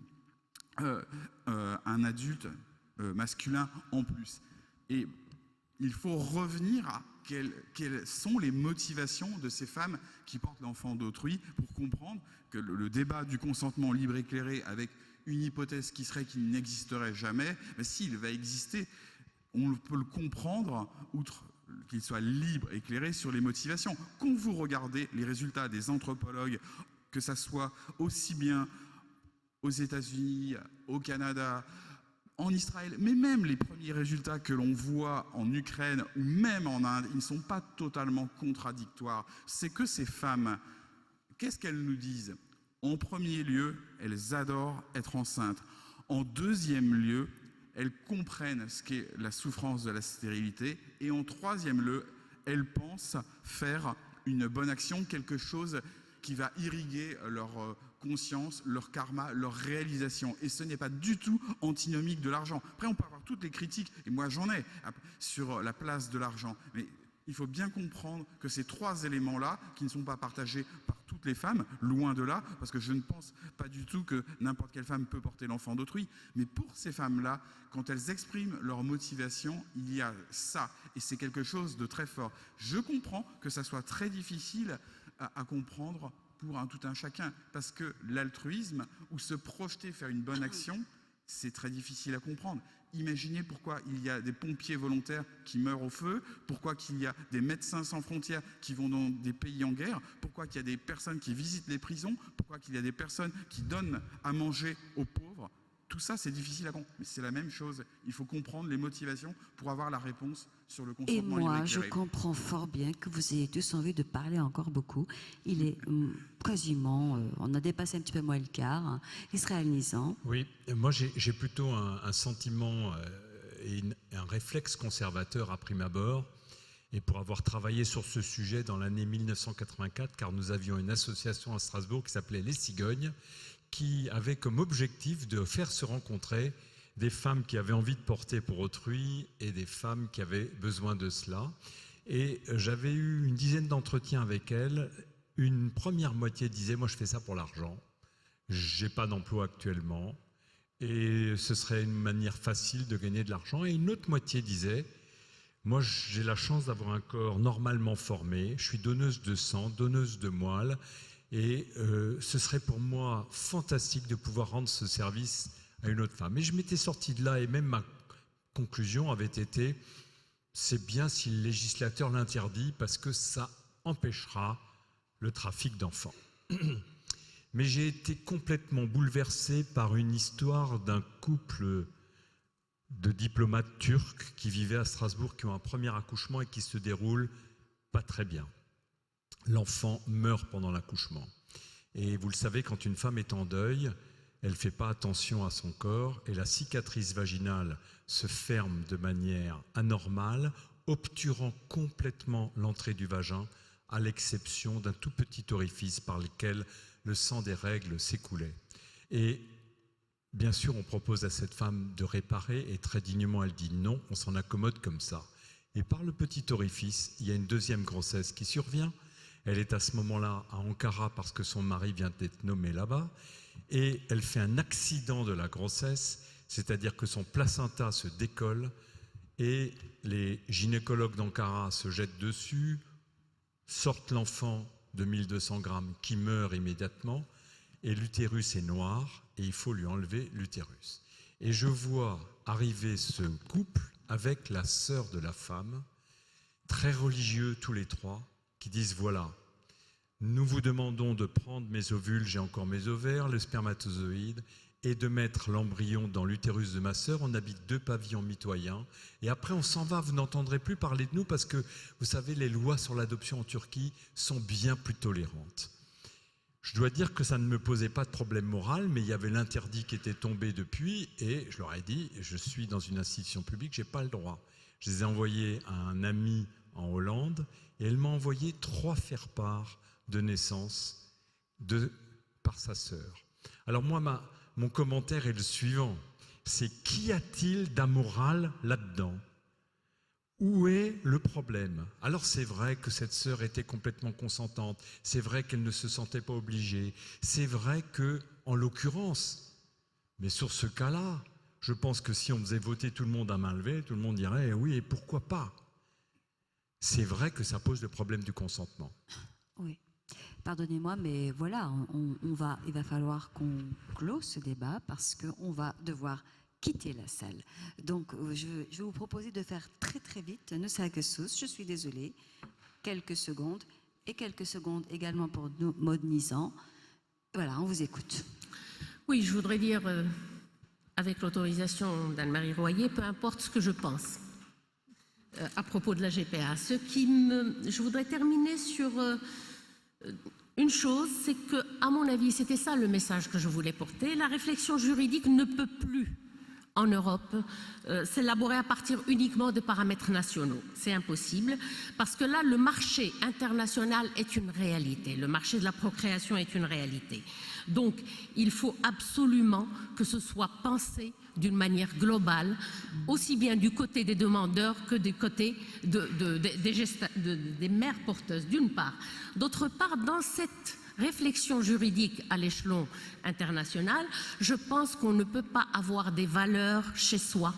un adulte masculin en plus. Et il faut revenir à quelles sont les motivations de ces femmes qui portent l'enfant d'autrui pour comprendre que le débat du consentement libre éclairé avec une hypothèse qui serait qu'il n'existerait jamais, mais s'il va exister, on peut le comprendre, outre qu'il soit libre, éclairé sur les motivations. Quand vous regardez les résultats des anthropologues, que ça soit aussi bien aux États-Unis, au Canada, en Israël, mais même les premiers résultats que l'on voit en Ukraine ou même en Inde, ils ne sont pas totalement contradictoires. C'est que ces femmes, qu'est-ce qu'elles nous disent? En premier lieu, elles adorent être enceintes. En deuxième lieu, elles comprennent ce qu'est la souffrance de la stérilité. Et en troisième lieu, elles pensent faire une bonne action, quelque chose qui va irriguer leur conscience, leur karma, leur réalisation. Et ce n'est pas du tout antinomique de l'argent. Après, on peut avoir toutes les critiques, et moi j'en ai, sur la place de l'argent. Mais il faut bien comprendre que ces trois éléments-là, qui ne sont pas partagés par toutes les femmes, loin de là, parce que je ne pense pas du tout que n'importe quelle femme peut porter l'enfant d'autrui, mais pour ces femmes-là, quand elles expriment leur motivation, il y a ça, et c'est quelque chose de très fort. Je comprends que ça soit très difficile à comprendre pour tout un chacun, parce que l'altruisme, ou se projeter, faire une bonne action, c'est très difficile à comprendre. Imaginez pourquoi il y a des pompiers volontaires qui meurent au feu, pourquoi qu'il y a des médecins sans frontières qui vont dans des pays en guerre, pourquoi qu'il y a des personnes qui visitent les prisons, pourquoi qu'il y a des personnes qui donnent à manger aux pauvres. Tout ça, c'est difficile à comprendre, mais c'est la même chose. Il faut comprendre les motivations pour avoir la réponse sur le consentement libre Et moi, éclairé. je comprends fort bien que vous ayez tous envie de parler encore beaucoup. Il est quasiment, on a dépassé un petit peu moins le quart. Israël Nissan. Oui, et moi j'ai plutôt un sentiment et un réflexe conservateur à prime abord. Et pour avoir travaillé sur ce sujet dans l'année 1984, car nous avions une association à Strasbourg qui s'appelait Les Cigognes, qui avait comme objectif de faire se rencontrer des femmes qui avaient envie de porter pour autrui et des femmes qui avaient besoin de cela. Et j'avais eu une dizaine d'entretiens avec elles. Une première moitié disait « moi je fais ça pour l'argent, j'ai pas d'emploi actuellement et ce serait une manière facile de gagner de l'argent ». Et une autre moitié disait « moi j'ai la chance d'avoir un corps normalement formé, je suis donneuse de sang, donneuse de moelle, et ce serait pour moi fantastique de pouvoir rendre ce service à une autre femme ». Et je m'étais sorti de là et même ma conclusion avait été « c'est bien si le législateur l'interdit parce que ça empêchera le trafic d'enfants ». Mais j'ai été complètement bouleversé par une histoire d'un couple de diplomates turcs qui vivaient à Strasbourg, qui ont un premier accouchement et qui se déroule pas très bien. L'enfant meurt pendant l'accouchement. Et vous le savez, quand une femme est en deuil, elle ne fait pas attention à son corps et la cicatrice vaginale se ferme de manière anormale, obturant complètement l'entrée du vagin, à l'exception d'un tout petit orifice par lequel le sang des règles s'écoulait. Et bien sûr, on propose à cette femme de réparer et très dignement, elle dit non, on s'en accommode comme ça. Et par le petit orifice, il y a une deuxième grossesse qui survient. Elle est à ce moment-là à Ankara parce que son mari vient d'être nommé là-bas. Et elle fait un accident de la grossesse, c'est-à-dire que son placenta se décolle et les gynécologues d'Ankara se jettent dessus, sortent l'enfant de 1200 grammes qui meurt immédiatement et l'utérus est noir et il faut lui enlever l'utérus. Et je vois arriver ce couple avec la sœur de la femme, très religieux tous les trois, qui disent voilà, nous vous demandons de prendre mes ovules, j'ai encore mes ovaires, le spermatozoïde, et de mettre l'embryon dans l'utérus de ma sœur. On habite 2 pavillons mitoyens. Et après, on s'en va. Vous n'entendrez plus parler de nous parce que, vous savez, les lois sur l'adoption en Turquie sont bien plus tolérantes. Je dois dire que ça ne me posait pas de problème moral, mais il y avait l'interdit qui était tombé depuis. Et je leur ai dit, je suis dans une institution publique, je n'ai pas le droit. Je les ai envoyés à un ami en Hollande et elle m'a envoyé 3 faire-part de naissance par sa sœur. Alors moi, mon commentaire est le suivant, c'est qu'y a-t-il d'amoral là-dedans? Où est le problème? Alors c'est vrai que cette sœur était complètement consentante, c'est vrai qu'elle ne se sentait pas obligée, c'est vrai que, en l'occurrence, mais sur ce cas-là, je pense que si on faisait voter tout le monde à main levée, tout le monde dirait oui, et pourquoi pas? c'est vrai que ça pose le problème du consentement. Oui. Pardonnez-moi, mais voilà, il va falloir qu'on close ce débat parce qu'on va devoir quitter la salle. Donc, je vais vous proposer de faire très très vite. Ne sais que sauce, je suis désolée. Quelques secondes et quelques secondes également pour Maud Nizan. Voilà, on vous écoute. Oui, je voudrais dire, avec l'autorisation d'Anne-Marie Royer, peu importe ce que je pense à propos de la GPA. Je voudrais terminer sur une chose, c'est que, à mon avis, c'était ça le message que je voulais porter. La réflexion juridique ne peut plus, en Europe, s'élaborer à partir uniquement de paramètres nationaux. C'est impossible, parce que là, le marché international est une réalité. Le marché de la procréation est une réalité. Donc, il faut absolument que ce soit pensé d'une manière globale, aussi bien du côté des demandeurs que du côté des mères porteuses, d'une part. D'autre part, dans cette réflexion juridique à l'échelon international, je pense qu'on ne peut pas avoir des valeurs chez soi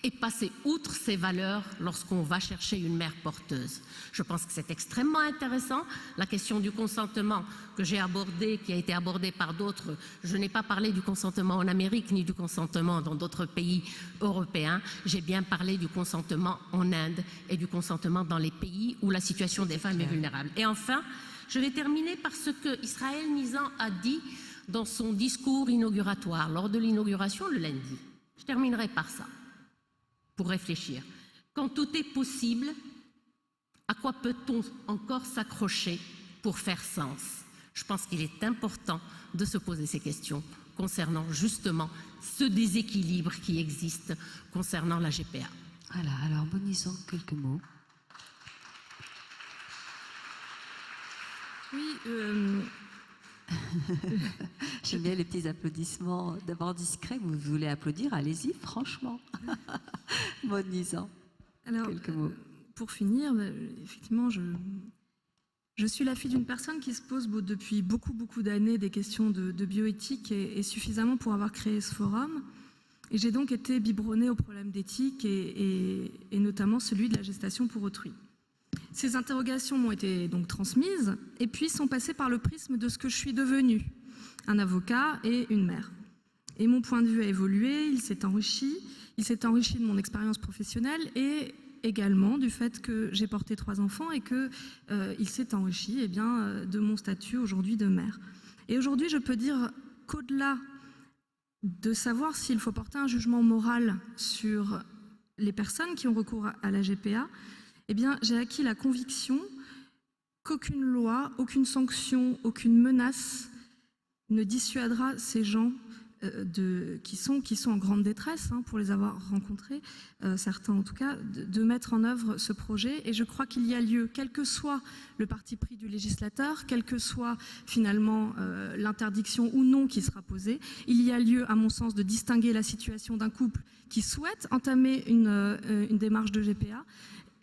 et passer outre ces valeurs lorsqu'on va chercher une mère porteuse. Je pense que c'est extrêmement intéressant. La question du consentement que j'ai abordée, qui a été abordée par d'autres, je n'ai pas parlé du consentement en Amérique ni du consentement dans d'autres pays européens. J'ai bien parlé du consentement en Inde et du consentement dans les pays où la situation des femmes est vulnérable. Et enfin, je vais terminer par ce que Israël Nizan a dit dans son discours inauguratoire, lors de l'inauguration le lundi. Je terminerai par ça, pour réfléchir. Quand tout est possible, à quoi peut-on encore s'accrocher pour faire sens? Je pense qu'il est important de se poser ces questions concernant justement ce déséquilibre qui existe concernant la GPA. Voilà, alors Maud Nizan, quelques mots. Oui, J'aime bien les petits applaudissements, d'abord discrets. Vous voulez applaudir, allez-y, franchement. Maud Nizan, quelques mots. Pour finir, effectivement, je suis la fille d'une personne qui se pose depuis beaucoup d'années des questions de bioéthique et suffisamment pour avoir créé ce forum. Et j'ai donc été biberonnée aux problèmes d'éthique et notamment celui de la gestation pour autrui. Ces interrogations m'ont été donc transmises et puis sont passées par le prisme de ce que je suis devenue, un avocat et une mère. Et mon point de vue a évolué, il s'est enrichi de mon expérience professionnelle et également du fait que j'ai porté 3 enfants et qu'il s'est enrichi de mon statut aujourd'hui de mère. Et aujourd'hui, je peux dire qu'au-delà de savoir s'il faut porter un jugement moral sur les personnes qui ont recours à la GPA, j'ai acquis la conviction qu'aucune loi, aucune sanction, aucune menace ne dissuadera ces gens qui sont en grande détresse, pour les avoir rencontrés, certains en tout cas, de mettre en œuvre ce projet. Et je crois qu'il y a lieu, quel que soit le parti pris du législateur, quelle que soit finalement l'interdiction ou non qui sera posée, il y a lieu, à mon sens, de distinguer la situation d'un couple qui souhaite entamer une démarche de GPA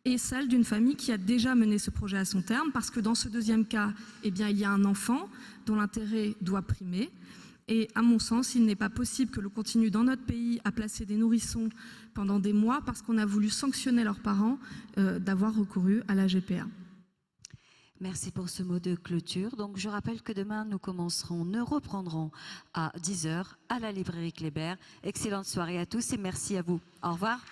et celle d'une famille qui a déjà mené ce projet à son terme, parce que dans ce deuxième cas, il y a un enfant dont l'intérêt doit primer. Et à mon sens, il n'est pas possible que l'on continue dans notre pays à placer des nourrissons pendant des mois parce qu'on a voulu sanctionner leurs parents d'avoir recouru à la GPA. Merci pour ce mot de clôture. Donc, je rappelle que demain, nous reprendrons à 10h à la librairie Kléber. Excellente soirée à tous et merci à vous. Au revoir.